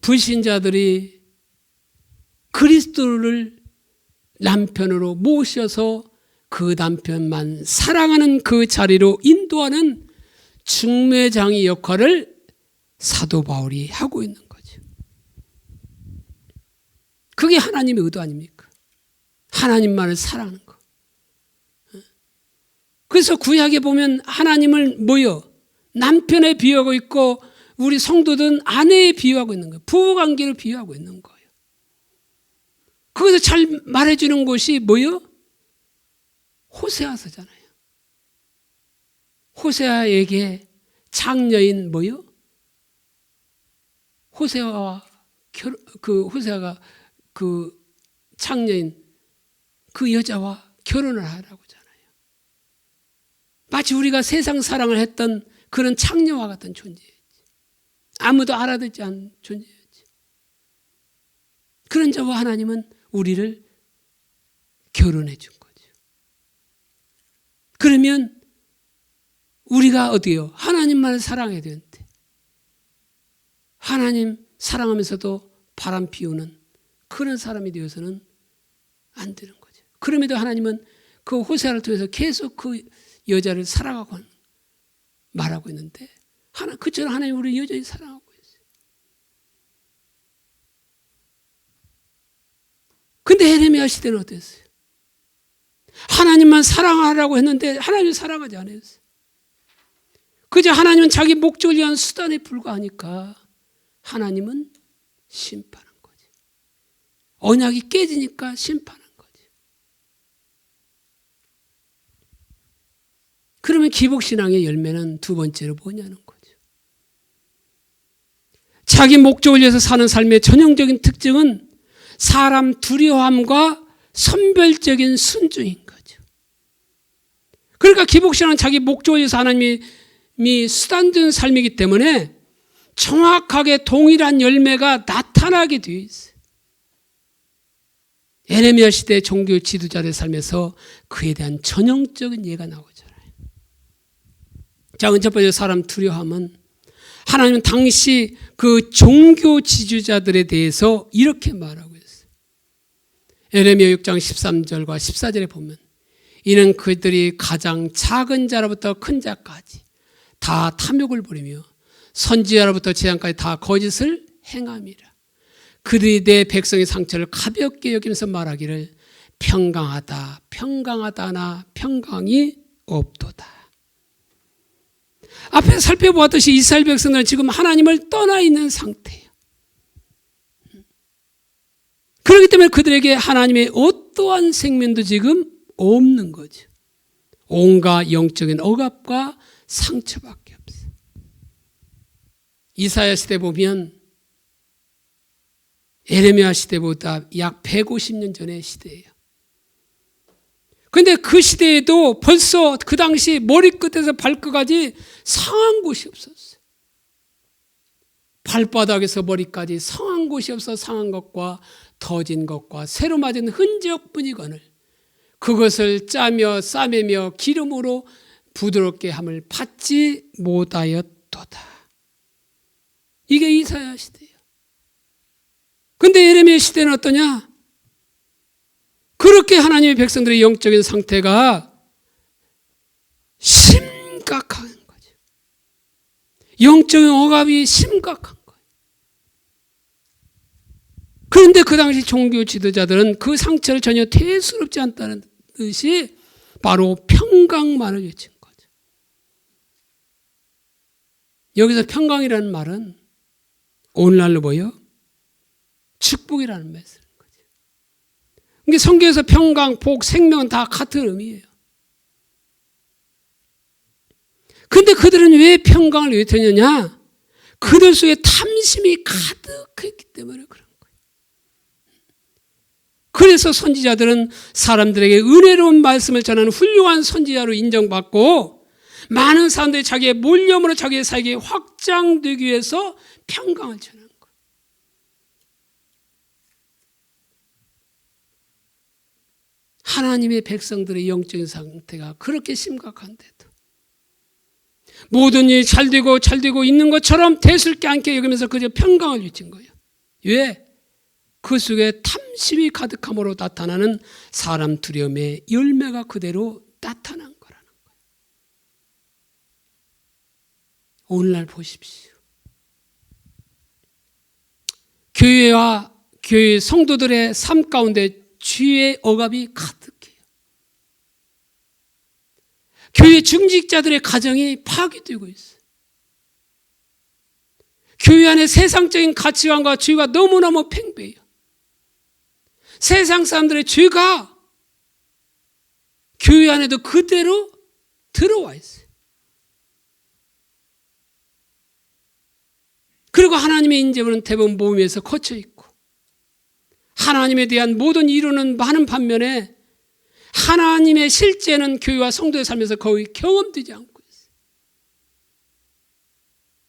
불신자들이 그리스도를 남편으로 모셔서 그 남편만 사랑하는 그 자리로 인도하는 중매장의 역할을 사도 바울이 하고 있는 거죠. 그게 하나님의 의도 아닙니까? 하나님만을 사랑하는 거. 그래서 구약에 보면 하나님을 뭐요? 남편에 비유하고 있고 우리 성도들은 아내에 비유하고 있는 거예요. 부부관계를 비유하고 있는 거예요. 거기서 잘 말해주는 곳이 뭐요? 호세아서잖아요. 호세아에게 장녀인 뭐요? 호세아가 그 장녀인 그 여자와 결혼을 하라고 하잖아요. 마치 우리가 세상 사랑을 했던 그런 장녀와 같은 존재였지. 아무도 알아듣지 않은 존재였지. 그런 자와 하나님은 우리를 결혼해 준 거죠. 그러면 우리가 어디요? 하나님만을 사랑해야 되는데 하나님 사랑하면서도 바람 피우는 그런 사람이 되어서는 안 되는 거죠. 그럼에도 하나님은 그 호세아를 통해서 계속 그 여자를 사랑하고 말하고 있는데 그처럼 하나님 우리 여전히 사랑하고 있어요. 근데 에레미야 시대는 어땠어요? 하나님만 사랑하라고 했는데 하나님을 사랑하지 않았어요. 그저 하나님은 자기 목적을 위한 수단에 불과하니까 하나님은 심판한 거지. 언약이 깨지니까 심판한 거지. 그러면 기복신앙의 열매는 두 번째로 뭐냐는 거죠. 자기 목적을 위해서 사는 삶의 전형적인 특징은 사람 두려움과 선별적인 순종인 거죠. 그러니까 기복신앙은 자기 목적을 위해서 하나님이 수단된 삶이기 때문에 정확하게 동일한 열매가 나타나게 되어 있어요. 에레미야 시대의 종교 지도자들의 삶에서 그에 대한 전형적인 예가 나오잖아요. 자, 첫 번째 사람 두려움은 하나님은 당시 그 종교 지도자들에 대해서 이렇게 말하고 있어요. 에레미야 6장 13절과 14절에 보면 이는 그들이 가장 작은 자로부터 큰 자까지 다 탐욕을 부리며 선지자로부터 제한까지 다 거짓을 행함이라. 그들이 내 백성의 상처를 가볍게 여기면서 말하기를 평강하다 평강하다나 평강이 없도다. 앞에 살펴보았듯이 이스라엘 백성들은 지금 하나님을 떠나 있는 상태예요. 그렇기 때문에 그들에게 하나님의 어떠한 생명도 지금 없는 거죠. 온갖 영적인 억압과 상처밖에 없어요. 이사야 시대 보면 에레미야 시대보다 약 150년 전의 시대예요. 그런데 그 시대에도 벌써 그 당시 머리끝에서 발끝까지 상한 곳이 없었어요. 발바닥에서 머리까지 상한 곳이 없어 상한 것과 터진 것과 새로 맞은 흔적뿐이거늘 그것을 짜며 싸매며 기름으로 부드럽게 함을 받지 못하였도다. 이게 이사야 시대예요. 그런데 에레미야 시대는 어떠냐? 그렇게 하나님의 백성들의 영적인 상태가 심각한 거죠. 영적인 억압이 심각한 거예요. 그런데 그 당시 종교 지도자들은 그 상처를 전혀 대수롭지 않다는 뜻이 바로 평강만을 외친 거죠. 여기서 평강이라는 말은 오늘날로 뭐예요? 축복이라는 말씀. 그러니까 성경에서 평강, 복, 생명은 다 같은 의미예요. 그런데 그들은 왜 평강을 외쳤느냐? 그들 속에 탐심이 가득했기 때문에 그런 거예요. 그래서 선지자들은 사람들에게 은혜로운 말씀을 전하는 훌륭한 선지자로 인정받고 많은 사람들이 자기의 몰려으로 자기의 사역이 확장되기 위해서 평강을 전하는 거예요. 하나님의 백성들의 영적인 상태가 그렇게 심각한데도 모든 일이 잘 되고 있는 것처럼 대수롭지 않게 여기면서 그저 평강을 외친 거예요. 왜? 그 속에 탐심이 가득함으로 나타나는 사람 두려움의 열매가 그대로 나타난 거라는 거예요. 오늘날 보십시오. 교회와 교회 성도들의 삶 가운데 죄의 억압이 가득해요. 교회 중직자들의 가정이 파괴되고 있어요. 교회 안에 세상적인 가치관과 죄가 너무너무 팽배해요. 세상 사람들의 죄가 교회 안에도 그대로 들어와 있어요. 그리고 하나님의 인재는 대부분 몸에서 거쳐 있고 하나님에 대한 모든 이론은 많은 반면에 하나님의 실제는 교회와 성도의 삶에서 거의 경험되지 않고 있어요.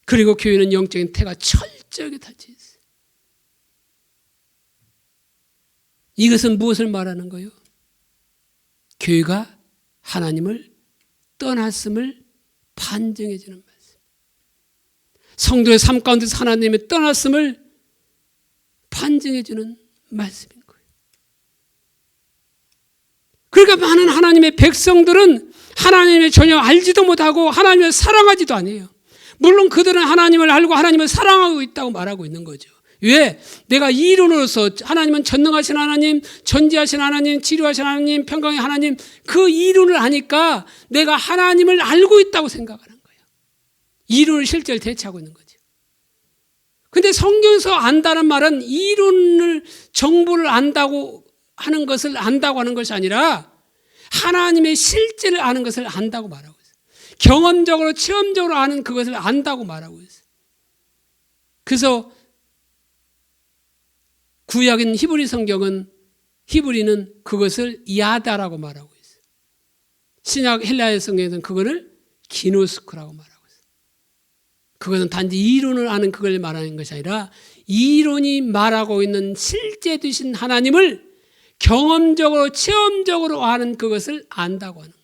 그리고 교회는 영적인 태가 철저하게 닫혀 있어요. 이것은 무엇을 말하는 거예요? 교회가 하나님을 떠났음을 반증해 주는 말씀. 성도의 삶 가운데서 하나님의 떠났음을 반증해 주는 말씀인 거예요. 그러니까 많은 하나님의 백성들은 하나님을 전혀 알지도 못하고 하나님을 사랑하지도 않아요. 물론 그들은 하나님을 알고 하나님을 사랑하고 있다고 말하고 있는 거죠. 왜? 내가 이론으로서 하나님은 전능하신 하나님, 전지하신 하나님, 치료하신 하나님, 평강의 하나님, 그 이론을 아니까 내가 하나님을 알고 있다고 생각하는 거예요. 이론을 실제로 대체하고 있는 거죠. 근데 성경에서 안다는 말은 이론을, 정보를 안다고 하는 것을 안다고 하는 것이 아니라 하나님의 실제를 아는 것을 안다고 말하고 있어요. 경험적으로, 체험적으로 아는 그것을 안다고 말하고 있어요. 그래서 구약인 히브리 성경은 히브리는 그것을 야다라고 말하고 있어요. 신약 헬라의 성경에서는 그거를 기노스코라고 말하고 있어요. 그것은 단지 이론을 아는 그걸 말하는 것이 아니라 이론이 말하고 있는 실제 되신 하나님을 경험적으로 체험적으로 아는 그것을 안다고 하는 거예요.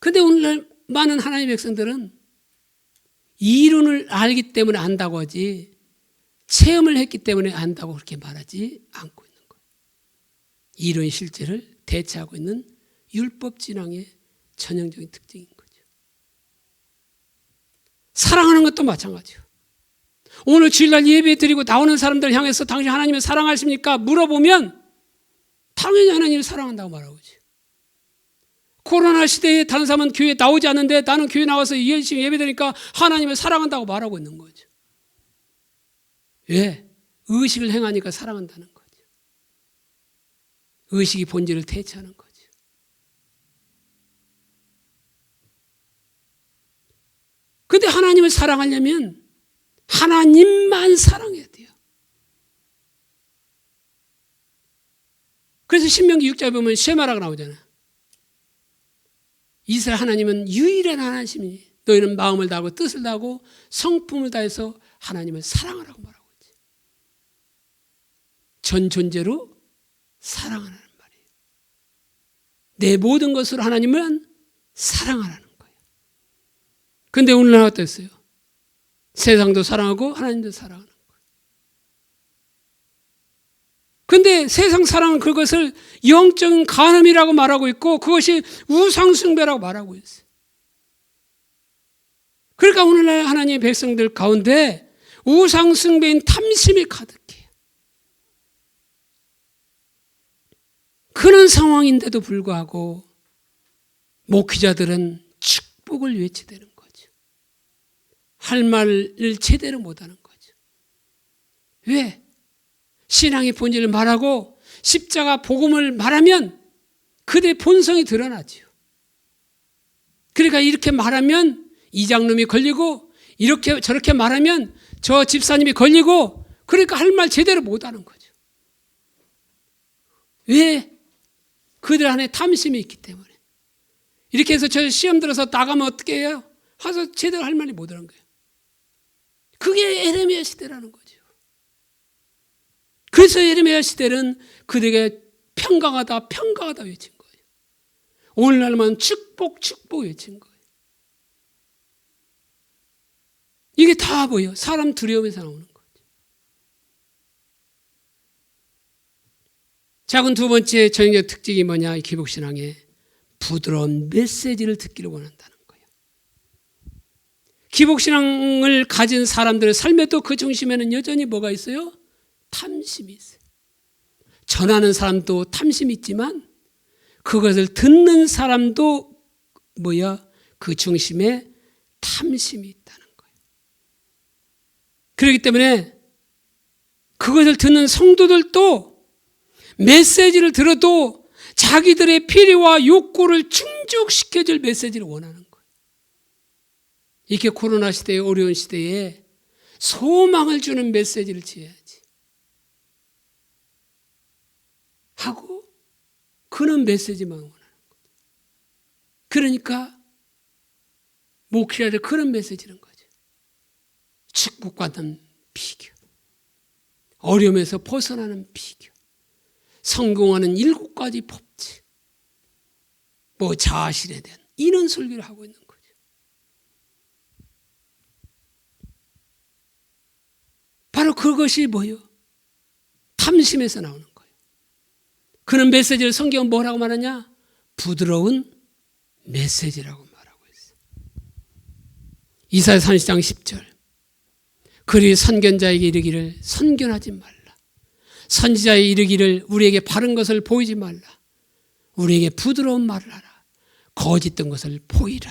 그런데 오늘날 많은 하나님의 백성들은 이론을 알기 때문에 안다고 하지 체험을 했기 때문에 안다고 그렇게 말하지 않고 있는 거예요. 이론의 실제를 대체하고 있는 율법 진앙의 전형적인 특징인 거죠. 사랑하는 것도 마찬가지예요. 오늘 주일날 예배 드리고 나오는 사람들 향해서 당신 하나님을 사랑하십니까? 물어보면 당연히 하나님을 사랑한다고 말하고 있죠. 코로나 시대에 다른 사람은 교회에 나오지 않는데 나는 교회 나와서 열심히 예배드리니까 하나님을 사랑한다고 말하고 있는 거죠. 왜? 의식을 행하니까 사랑한다는 거죠. 의식이 본질을 대체하는 거죠. 근데 하나님을 사랑하려면 하나님만 사랑해야 돼요. 그래서 신명기 6장에 보면 쉐마라가 나오잖아요. 이스라엘 하나님은 유일한 하나님이니 너희는 마음을 다하고 뜻을 다하고 성품을 다해서 하나님을 사랑하라고 말하고 있지. 전 존재로 사랑하라는 말이에요. 내 모든 것으로 하나님은 사랑하라는 거예요. 그런데 오늘날 어땠어요? 세상도 사랑하고 하나님도 사랑하는 거예요. 근데 세상 사랑은 그것을 영적인 간음이라고 말하고 있고 그것이 우상숭배라고 말하고 있어요. 그러니까 오늘날 하나님의 백성들 가운데 우상숭배인 탐심이 가득해요. 그런 상황인데도 불구하고 목회자들은 축복을 외치대는 거죠. 할 말을 제대로 못하는 거죠. 왜? 신앙의 본질을 말하고 십자가 복음을 말하면 그들의 본성이 드러나죠. 그러니까 이렇게 말하면 이장놈이 걸리고 이렇게 저렇게 말하면 저 집사님이 걸리고 그러니까 할 말 제대로 못하는 거죠. 왜? 그들 안에 탐심이 있기 때문에. 이렇게 해서 저 시험 들어서 나가면 어떻게 해요? 하서 제대로 할 말이 못하는 거예요. 그게 에레미야 시대라는 거죠. 그래서 에레미야 시대는 그들에게 평강하다 평강하다 외친 거예요. 오늘날만 축복 축복 외친 거예요. 이게 다 뭐예요? 사람 두려움에서 나오는 거죠. 자, 그럼 두 번째 전형적 특징이 뭐냐? 이 기복신앙의 부드러운 메시지를 듣기를 원한다는 거예요. 기복신앙을 가진 사람들의 삶에도 그 중심에는 여전히 뭐가 있어요? 탐심이 있어요. 전하는 사람도 탐심이 있지만 그것을 듣는 사람도 뭐야? 그 중심에 탐심이 있다는 거예요. 그렇기 때문에 그것을 듣는 성도들도 메시지를 들어도 자기들의 필요와 욕구를 충족시켜줄 메시지를 원하는 거예요. 이렇게 코로나 시대의 어려운 시대에 소망을 주는 메시지를 지어야지 하고 그런 메시지만 원하는 거죠. 그러니까 목회자들 그런 메시지는 거죠. 축복받는 비결, 어려움에서 벗어나는 비결, 성공하는 7가지 법칙, 자아실에 대한 이런 설교를 하고 있는 거죠. 바로 그것이 뭐예요? 탐심에서 나오는 거예요. 그런 메시지를 성경은 뭐라고 말하냐? 부드러운 메시지라고 말하고 있어요. 이사야 30장 10절. 그리 선견자에게 이르기를 선견하지 말라. 선지자에 이르기를 우리에게 바른 것을 보이지 말라. 우리에게 부드러운 말을 하라. 거짓된 것을 보이라.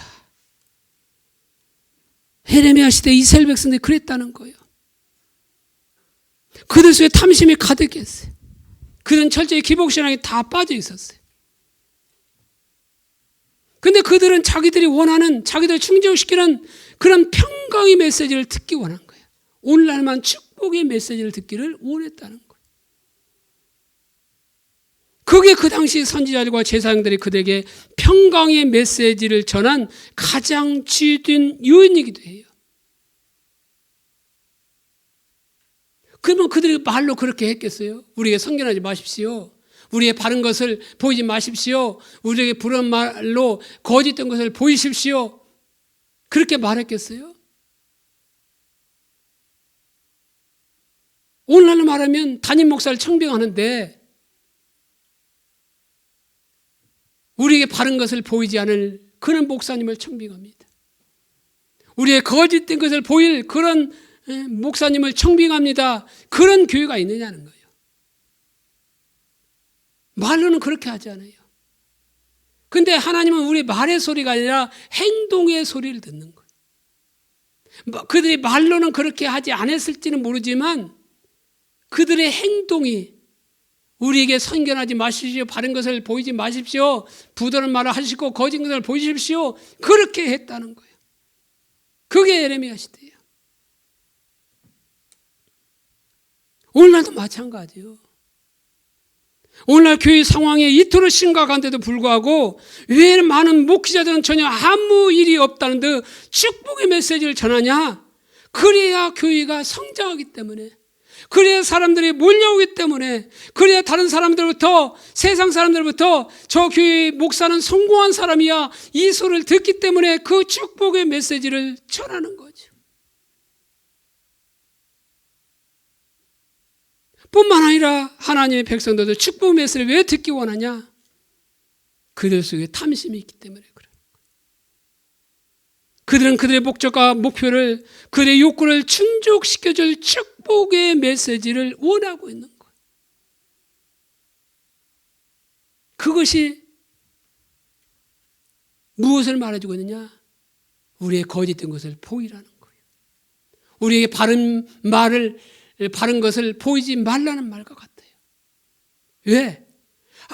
예레미야 시대 이스라엘 백성들이 그랬다는 거예요. 그들 속에 탐심이 가득했어요. 그들은 철저히 기복신앙에 다 빠져 있었어요. 근데 그들은 자기들이 원하는, 자기들을 충족시키는 그런 평강의 메시지를 듣기 원한 거예요. 오늘날만 축복의 메시지를 듣기를 원했다는 거예요. 그게 그 당시 선지자들과 제사장들이 그들에게 평강의 메시지를 전한 가장 주된 요인이기도 해요. 그러면 그들이 말로 그렇게 했겠어요? 우리에게 선견하지 마십시오. 우리의 바른 것을 보이지 마십시오. 우리에게 부러운 말로 거짓된 것을 보이십시오. 그렇게 말했겠어요? 오늘날로 말하면 담임 목사를 청빙하는데 우리에게 바른 것을 보이지 않을 그런 목사님을 청빙합니다. 우리의 거짓된 것을 보일 그런 목사님을 청빙합니다. 그런 교회가 있느냐는 거예요. 말로는 그렇게 하지 않아요. 근데 하나님은 우리 말의 소리가 아니라 행동의 소리를 듣는 거예요. 그들이 말로는 그렇게 하지 않았을지는 모르지만 그들의 행동이 우리에게 선견하지 마십시오. 바른 것을 보이지 마십시오. 부드러운 말을 하시고 거짓 것을 보이십시오. 그렇게 했다는 거예요. 그게 예레미야 시대예요. 오늘날도 마찬가지예요. 오늘날 교회 상황이 이토록 심각한데도 불구하고 왜 많은 목회자들은 전혀 아무 일이 없다는 듯 축복의 메시지를 전하냐? 그래야 교회가 성장하기 때문에, 그래야 사람들이 몰려오기 때문에, 그래야 다른 사람들부터, 세상 사람들부터 저 교회 목사는 성공한 사람이야, 이 소리를 듣기 때문에 그 축복의 메시지를 전하는 거죠. 뿐만 아니라 하나님의 백성들도 축복 메시지를 왜 듣기 원하냐? 그들 속에 탐심이 있기 때문에 그래요. 그들은 그들의 목적과 목표를, 그들의 욕구를 충족시켜줄 축복의 메시지를 원하고 있는 거예요. 그것이 무엇을 말해주고 있느냐? 우리의 거짓된 것을 보이라는 거예요. 우리에게 바른 것을 보이지 말라는 말과 같아요. 왜?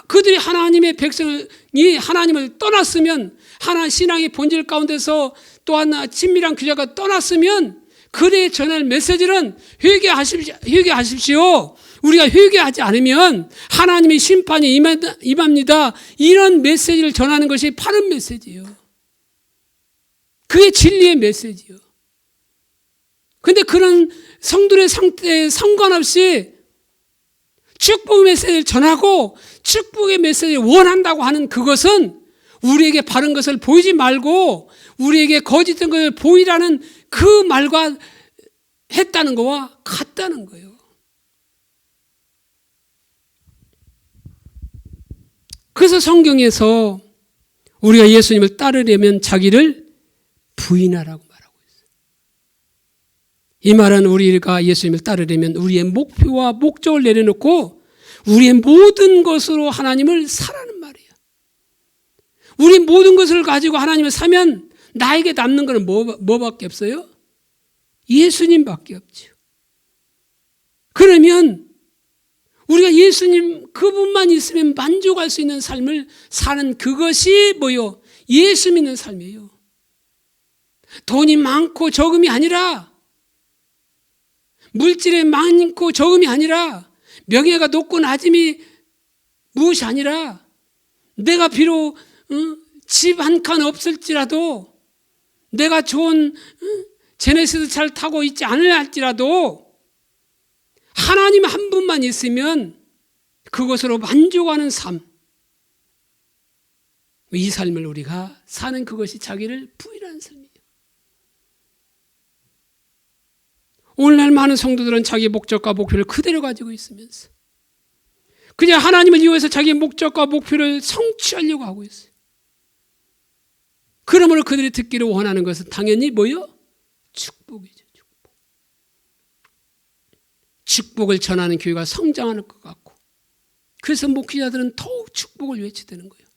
그들이 하나님의 백성이 하나님을 떠났으면, 하나 신앙의 본질 가운데서 또한 친밀한 교제가 떠났으면 그들의 전할 메시지는 회개하십시오. 우리가 회개하지 않으면 하나님의 심판이 임합니다. 이런 메시지를 전하는 것이 바른 메시지예요. 그게 진리의 메시지예요. 그런데 그런 성도의 상태에 상관없이 축복의 메시지를 전하고 축복의 메시지를 원한다고 하는 그것은 우리에게 바른 것을 보이지 말고 우리에게 거짓된 것을 보이라는 그 말과 했다는 것과 같다는 거예요. 그래서 성경에서 우리가 예수님을 따르려면 자기를 부인하라고 말하고 있어요. 이 말은 우리가 예수님을 따르려면 우리의 목표와 목적을 내려놓고 우리의 모든 것으로 하나님을 사라는 말이에요. 우리 모든 것을 가지고 하나님을 사면 나에게 남는 것은 뭐밖에 없어요? 예수님밖에 없죠. 그러면 우리가 예수님 그분만 있으면 만족할 수 있는 삶을 사는 그것이 뭐요? 예수 믿는 삶이에요. 돈이 많고 적음이 아니라, 물질이 많고 적음이 아니라, 명예가 높고 낮음이 무엇이 아니라, 내가 비록 집 한 칸 없을지라도, 내가 좋은 제네시스 잘 타고 있지 않을지라도 하나님 한 분만 있으면 그것으로 만족하는 삶, 이 삶을 우리가 사는 그것이 자기를 부인하는 삶이에요. 오늘날 많은 성도들은 자기 목적과 목표를 그대로 가지고 있으면서 그냥 하나님을 이용해서 자기 목적과 목표를 성취하려고 하고 있어요. 그러므로 그들이 듣기를 원하는 것은 당연히 뭐요? 축복이죠. 축복을 전하는 교회가 성장하는 것 같고, 그래서 목회자들은 더욱 축복을 외치되는 거예요.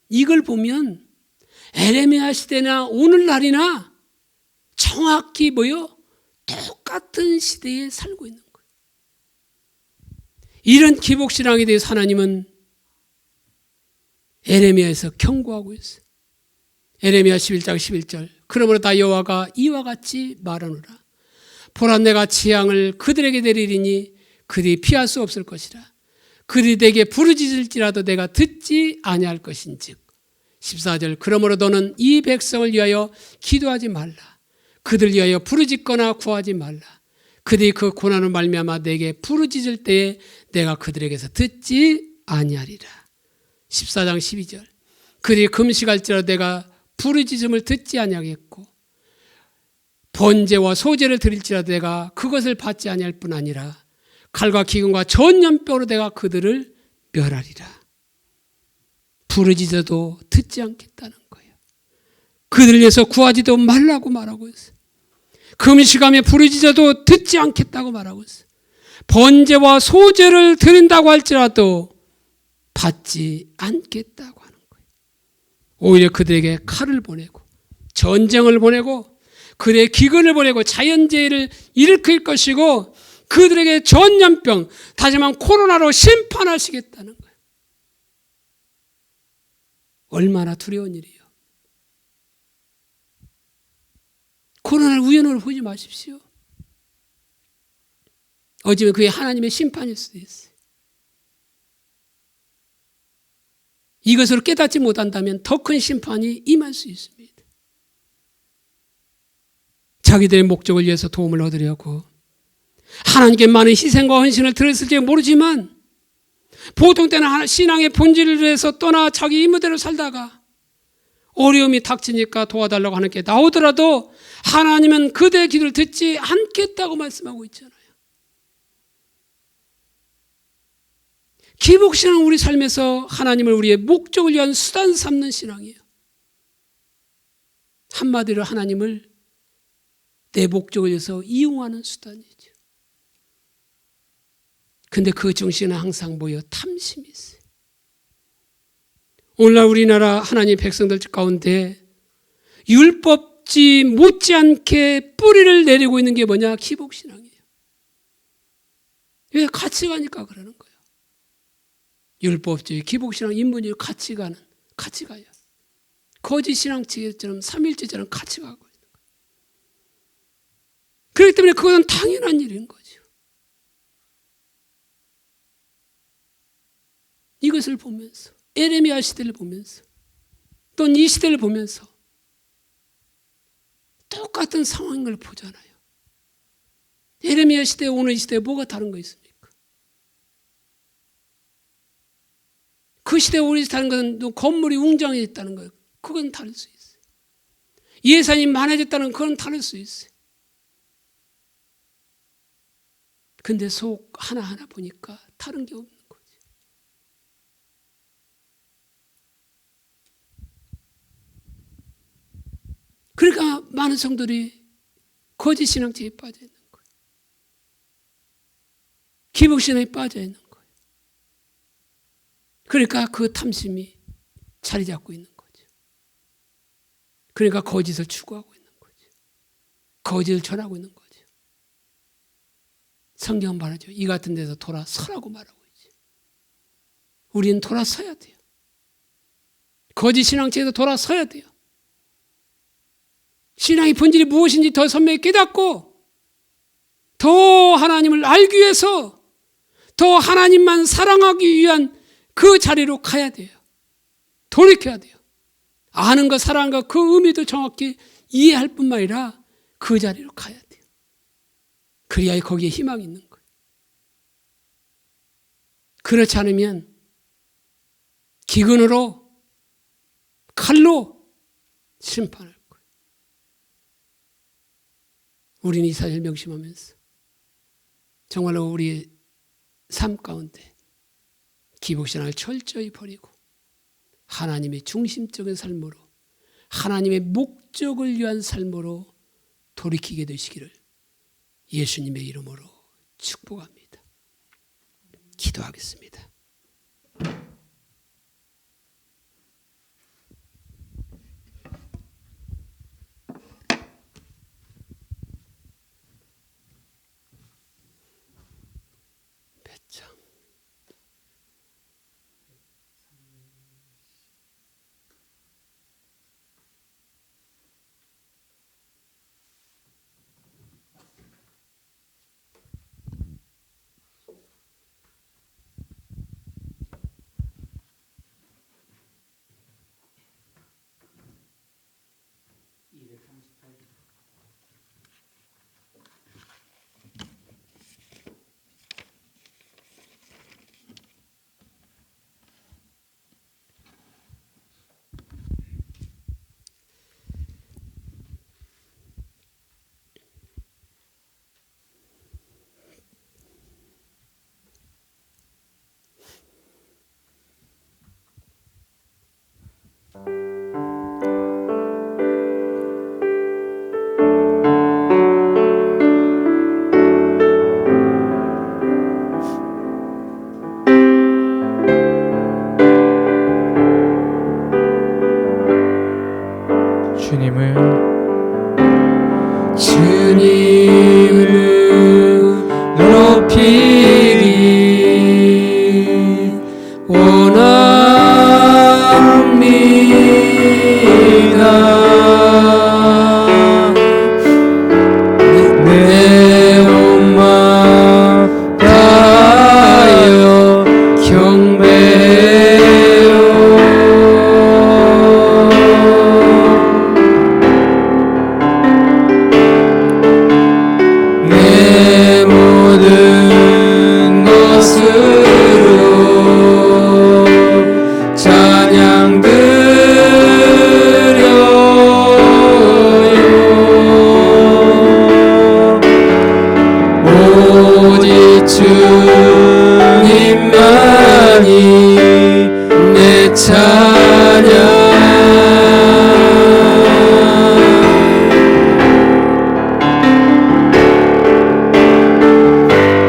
이걸 보면 에레미야 시대나 오늘날이나 정확히 뭐요? 똑같은 시대에 살고 있는 거예요. 이런 기복신앙에 대해서 하나님은 에레미야에서 경고하고 있어요. 에레미야 11장 11절. 그러므로 다 여호와가 이와 같이 말하노라. 보라, 내가 재앙을 그들에게 내리리니 그들이 피할 수 없을 것이라. 그들이 내게 부르짖을지라도 내가 듣지 아니할 것인즉. 14절. 그러므로 너는 이 백성을 위하여 기도하지 말라. 그들 위하여 부르짖거나 구하지 말라. 그들이 그 고난을 말미암아 내게 부르짖을 때에 내가 그들에게서 듣지 아니하리라. 14장 12절. 그들이 금식할지라도 내가 부르짖음을 듣지 아니하겠고, 번제와 소제를 드릴지라도 내가 그것을 받지 아니할 뿐 아니라 칼과 기근과 전염병으로 내가 그들을 멸하리라. 부르짖어도 듣지 않겠다는 거예요. 그들을 위해서 구하지도 말라고 말하고 있어요. 금식하며 부르짖어도 듣지 않겠다고 말하고 있어요. 번제와 소제를 드린다고 할지라도 받지 않겠다고 하는 거예요. 오히려 그들에게 칼을 보내고 전쟁을 보내고 그들의 기근을 보내고 자연재해를 일으킬 것이고 그들에게 전염병, 다시 말하면 코로나로 심판하시겠다는 거예요. 얼마나 두려운 일이에요. 코로나를 우연으로 보지 마십시오. 어쩌면 그게 하나님의 심판일 수도 있어요. 이것으로 깨닫지 못한다면 더 큰 심판이 임할 수 있습니다. 자기들의 목적을 위해서 도움을 얻으려고 하나님께 많은 희생과 헌신을 들었을지 모르지만 보통 때는 신앙의 본질을 위해서 떠나 자기 임무대로 살다가 어려움이 닥치니까 도와달라고 하나님께 나오더라도 하나님은 그대의 기도를 듣지 않겠다고 말씀하고 있잖아요. 기복신앙은 우리 삶에서 하나님을 우리의 목적을 위한 수단 삼는 신앙이에요. 한마디로 하나님을 내 목적을 위해서 이용하는 수단이죠. 근데 그 정신은 항상 뭐예요? 탐심이 있어요. 오늘날 우리나라 하나님 백성들 가운데 율법지 못지않게 뿌리를 내리고 있는 게 뭐냐? 기복신앙이에요. 왜? 같이 가니까 그러는 거예요. 율법주의, 기복신앙, 인본주의 같이 가요. 거짓신앙처럼 삼일체처럼 같이 가고 있는 거예요. 그렇기 때문에 그것은 당연한 일인 거죠. 이것을 보면서 에레미야 시대를 보면서 또는 이 시대를 보면서 똑같은 상황인 걸 보잖아요. 에레미야 시대 오늘 이 시대에 뭐가 다른 거 있습니까? 그 시대에 우리 다른 것은 건물이 웅장해졌다는 거예요. 그건 다를 수 있어요. 예산이 많아졌다는 그건 다를 수 있어요. 근데 속 하나하나 보니까 다른 게 없는 거죠. 그러니까 많은 성도들이 거짓신앙죄에 빠져 있는 거예요. 기복신앙에 빠져 있는 거예요. 그러니까 그 탐심이 자리 잡고 있는 거죠. 그러니까 거짓을 추구하고 있는 거죠. 거짓을 전하고 있는 거죠. 성경은 말하죠. 이 같은 데서 돌아서라고 말하고 있죠. 우리는 돌아서야 돼요. 거짓 신앙체에서 돌아서야 돼요. 신앙의 본질이 무엇인지 더 선명히 깨닫고 더 하나님을 알기 위해서 더 하나님만 사랑하기 위한 그 자리로 가야 돼요. 돌이켜야 돼요. 아는 것, 사랑하는 것, 그 의미도 정확히 이해할 뿐만 아니라 그 자리로 가야 돼요. 그래야 거기에 희망이 있는 거예요. 그렇지 않으면 기근으로, 칼로 심판할 거예요. 우리는 이 사실을 명심하면서 정말로 우리의 삶 가운데 기복신앙을 철저히 버리고 하나님의 중심적인 삶으로, 하나님의 목적을 위한 삶으로 돌이키게 되시기를 예수님의 이름으로 축복합니다. 기도하겠습니다. 주님을 높이기 원합니다. 내 온 마음 다하여 경배요. 내 모든 것으로 찬양 드려요. 오직 주님만이 내 찬양.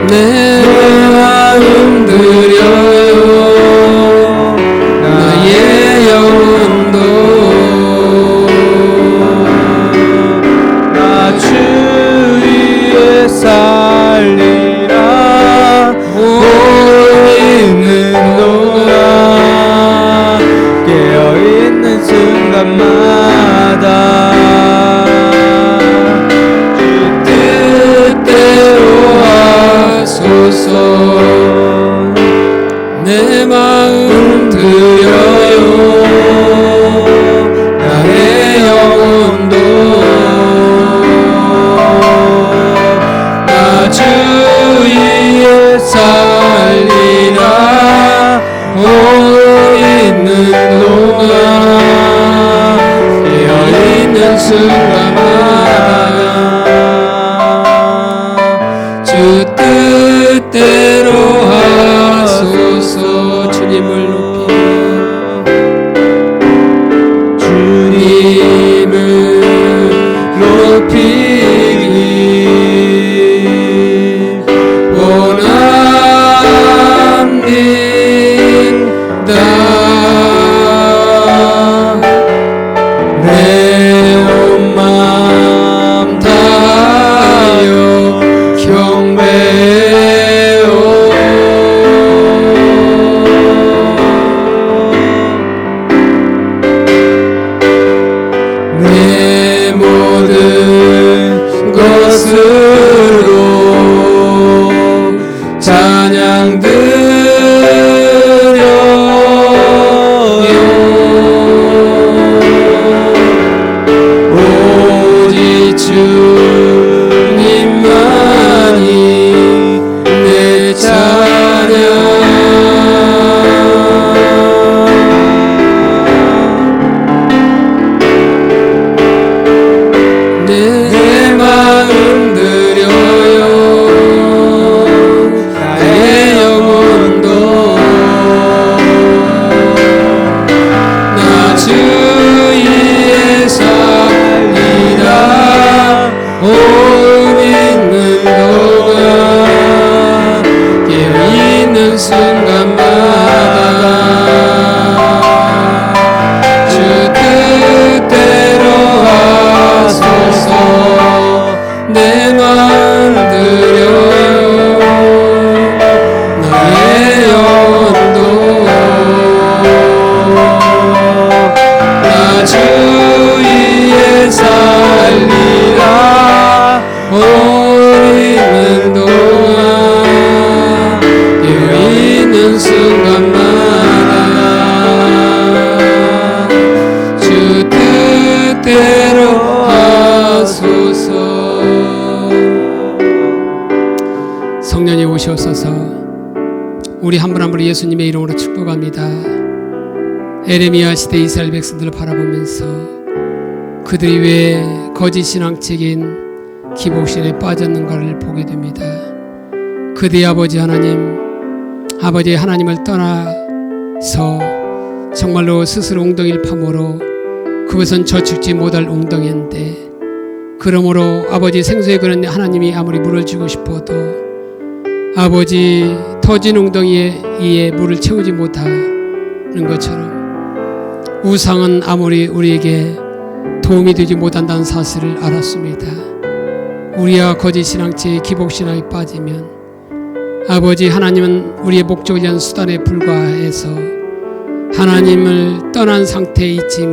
내 마음 드려요. 나의 영혼도 나 주 위에 살리라. 보이는 동안 깨어있는 순간마다 주 뜻대로 하소서. 내 마음 드려요. 나의 영혼도 나 주 위에 살리라. 보이는 동안 깨어있는 순간마다 주 뜻대로 하소서. 주님을 높이며 주님을 높이기 원합니다. 내 온 마음 다하여 경배 우리 한 분 한 분을 예수님의 이름으로 축복합니다. 에레미야 시대 이스라엘 백성들을 바라보면서 그들이 왜 거짓 신앙책인 기복신에 빠졌는가를 보게 됩니다. 그들의 아버지 하나님을 떠나서 정말로 스스로 웅덩이를 파므로 그것은 저축지 못할 웅덩이인데, 그러므로 아버지 생수에 그런 하나님이 아무리 물을 주고 싶어도 아버지 터진 웅덩이에 물을 채우지 못하는 것처럼 우상은 아무리 우리에게 도움이 되지 못한다는 사실을 알았습니다. 우리가 거짓 신앙체에 기복신앙에 빠지면 아버지 하나님은 우리의 목적을 위한 수단에 불과해서 하나님을 떠난 상태에 있지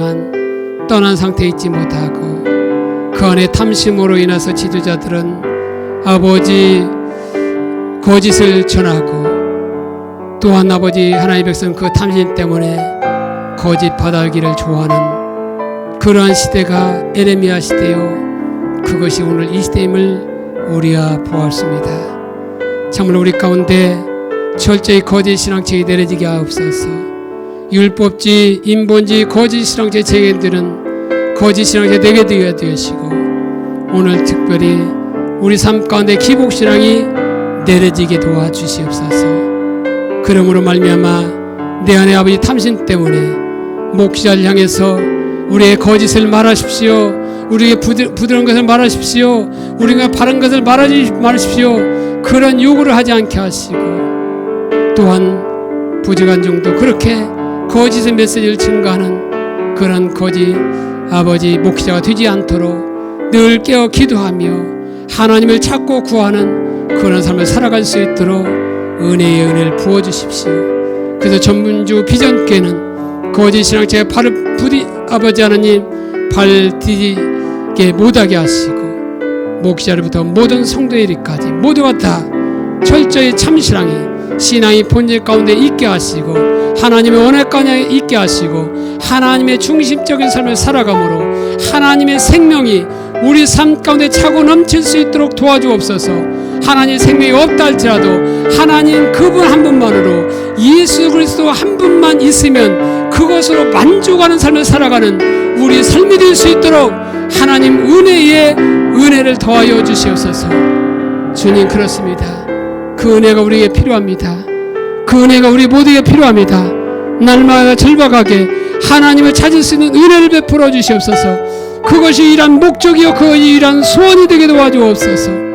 못하고 그 안에 탐심으로 인해서 지도자들은 아버지 거짓을 전하고, 또한 아버지 하나님의 백성 그 탐심 때문에 거짓 받아기를 좋아하는 그러한 시대가 에레미야 시대요, 그것이 오늘 이 시대임을 우리가 보았습니다. 정말 우리 가운데 철저히 거짓 신앙책이 내려지게 하옵소서. 율법지, 인본지, 거짓 신앙체 제견들은 거짓 신앙체 되게 되어야 되시고, 오늘 특별히 우리 삶 가운데 기복 신앙이 내려지게 도와주시옵소서. 그러므로 말미암아 내 안에 아버지 탐심 때문에 목자를 향해서 우리의 거짓을 말하십시오, 우리의 부드러운 것을 말하십시오, 우리가 바른 것을 말하십시오, 그런 요구를 하지 않게 하시고, 또한 부족한 정도 그렇게 거짓의 메시지를 증거하는 그런 거짓 아버지 목자가 되지 않도록 늘 깨어 기도하며 하나님을 찾고 구하는 그런 삶을 살아갈 수 있도록 은혜의 은혜를 부어주십시오. 그래서 전문주 비전교회는 거짓 신앙체에 발을 아버지 하나님 발 디디게 못하게 하시고, 목자로부터 모든 성도의 일까지 모두가 다 철저히 신앙이 본질 가운데 있게 하시고, 하나님의 원할 가운데 있게 하시고, 하나님의 중심적인 삶을 살아감으로 하나님의 생명이 우리 삶 가운데 차고 넘칠 수 있도록 도와주옵소서. 하나님의 생명이 없다 할지라도 하나님 그분 한 분만으로, 예수 그리스도 한 분만 있으면 그것으로 만족하는 삶을 살아가는 우리 삶이 될 수 있도록 하나님 은혜에 은혜를 더하여 주시옵소서. 주님, 그렇습니다. 그 은혜가 우리에게 필요합니다. 그 은혜가 우리 모두에게 필요합니다. 날마다 절박하게 하나님을 찾을 수 있는 은혜를 베풀어 주시옵소서. 그것이 일한 목적이요 그것이 일한 소원이 되게 도와주옵소서.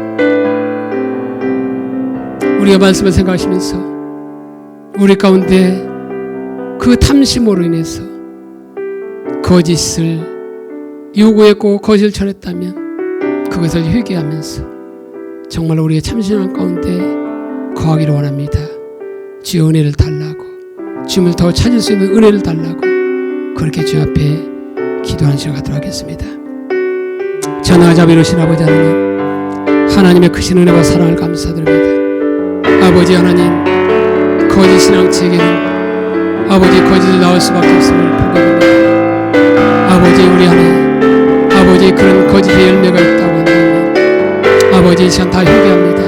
우리가 말씀을 생각하시면서 우리 가운데 그 탐심으로 인해서 거짓을 요구했고 거짓을 전했다면 그것을 회개하면서 정말 우리의 참신한 가운데 거하기를 원합니다. 주의 은혜를 달라고, 주님을 더 찾을 수 있는 은혜를 달라고 그렇게 주 앞에 기도하는 시간 갖도록 하겠습니다. 전능하자 자비로우신 아버지 하나님, 하나님의 크신 은혜와 사랑을 감사드립니다. 아버지 하나님, 거짓 신앙책에는 아버지 거짓을 나올 수밖에 없음을 보게 됩니다. 아버지, 우리 안에 아버지 그런 거짓의 열매가 있다고 한다면 아버지 이 시간 다 회개합니다.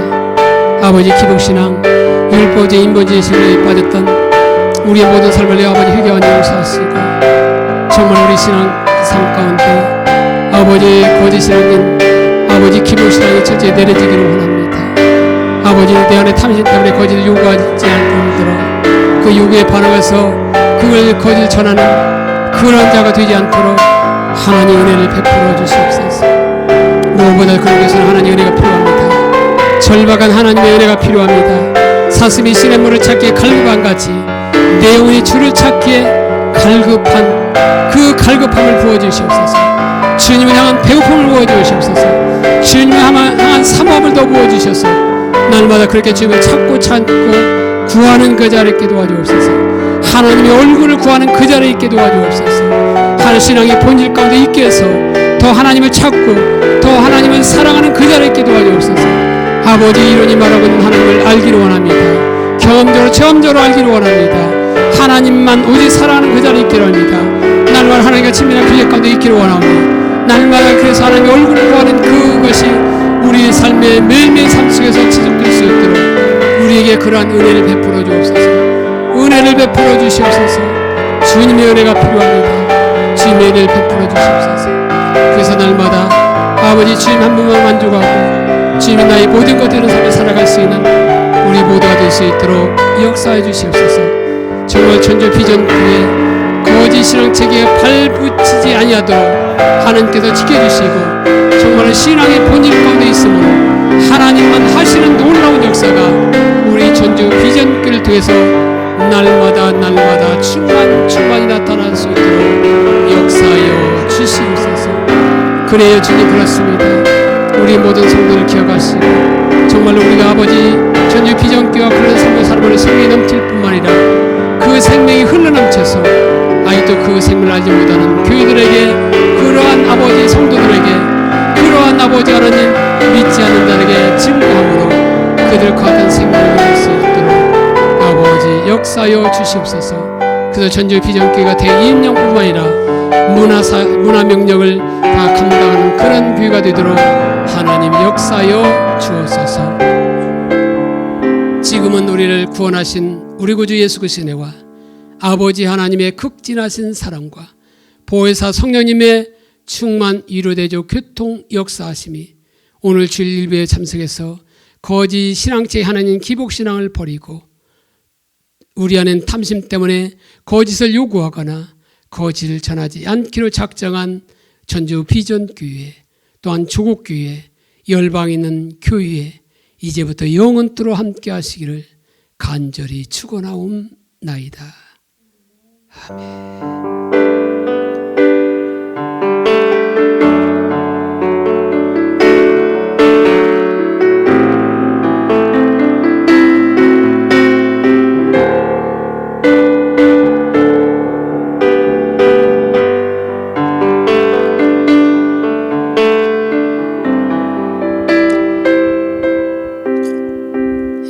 아버지 기복신앙, 율법제, 인본주의 신앙에 빠졌던 우리의 모든 삶을 내 아버지 회개하니 용서하시고, 정말 우리 신앙 삶 가운데 아버지 거짓 신앙인 아버지 기복신앙이 철저히 내려지기를 원합니다. 아버지 내 안에 탐심 때문에 거짓을 요구하지 않도록 그 요구에 반응해서 그걸 거짓을 전하는 그런 자가 되지 않도록 하나님 은혜를 베풀어 주시옵소서. 무엇보다 그런 것은 하나님 은혜가 필요합니다. 절박한 하나님의 은혜가 필요합니다. 사슴이 시냇물을 찾기에 갈급한 같이 내 영혼이 주를 찾기에 갈급한 그 갈급함을 부어주시옵소서. 주님을 향한 배고픔을 부어주시옵소서. 주님을 향한 사모함을 더 부어주셔서 날마다 그렇게 주님을 찾고 구하는 그 자리에 있게 도와주옵소서. 하나님의 얼굴을 구하는 그 자리에 있게 도와주옵소서. 하나님 신앙의 본질 가운데 있게 해서 더 하나님을 찾고 더 하나님을 사랑하는 그 자리에 있게 도와주옵소서. 아버지, 이론이 말하고 있는 하나님을 알기를 원합니다. 체험적으로 알기를 원합니다. 하나님만 오직 사랑하는 그 자리에 있기를 합니다. 날마다 하나님과 친밀한 교제 가운데 있기를 원합니다. 날마다 그래서 하나님의 얼굴을 구하는 그것이 우리의 삶의 매일매일 삶 속에서 지속될 수 있도록 우리에게 우리에게 그러한 은혜를 베풀어 주옵소서. 은혜를 베풀어 주시옵소서. 주님의 은혜가 필요합니다. 주님의 은혜를 베풀어 주시옵소서. 그래서 날마다 아버지 주님 한 분만 만족하고 주님이 나의 모든 것 되는 삶을 살아갈 수 있는 우리 모두가 될 수 있도록 역사해 주시옵소서. 정말 천주 비전교회 거짓 신앙체계에 발붙이지 아니하도록 하나님께서 지켜주시고 정말 신앙의 본질 가운데 있으므로 하나님만 하시는 놀라운 역사가 우리 전주 비전교회를 통해서 날마다 충만이 나타날 수 있도록 역사하여 주시옵소서. 그래요 주님, 그렇습니다. 우리 모든 성도를 기억하시고 정말로 우리가 아버지 전주 비전교회와 그런 삶을 살아보는 생명이 넘칠 뿐만 아니라 그 생명이 흘러넘쳐서 아직도 그 생명을 알지 못하는 교회들에게, 그러한 아버지 성도들에게, 그러한 아버지 하나님 믿지 않는 자에게 증거함으로 그들 같은 생명을 누릴 수 있도록 아버지 역사하여 주시옵소서. 그래서 전주 비전교회가 대이인령뿐만 아니라 문화 명령을 다 감당하는 그런 교회가 되도록 하나님 역사하여 주옵소서. 지금은 우리를 구원하신 우리 구주 예수 그리스도의 은혜와 아버지 하나님의 극진하신 사랑과 보혜사 성령님의 충만 위로대조 교통 역사하심이 오늘 주일 일부에 참석해서 거짓 신앙체 하나님 기복신앙을 버리고 우리 안엔 탐심 때문에 거짓을 요구하거나 거짓을 전하지 않기로 작정한 전주 비전교회, 또한 조국교회, 열방에 있는 교회에 이제부터 영원토로 함께 하시기를 간절히 축원하옵나이다. 아멘.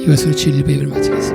이것으로 주일 예배를 마치겠습니다.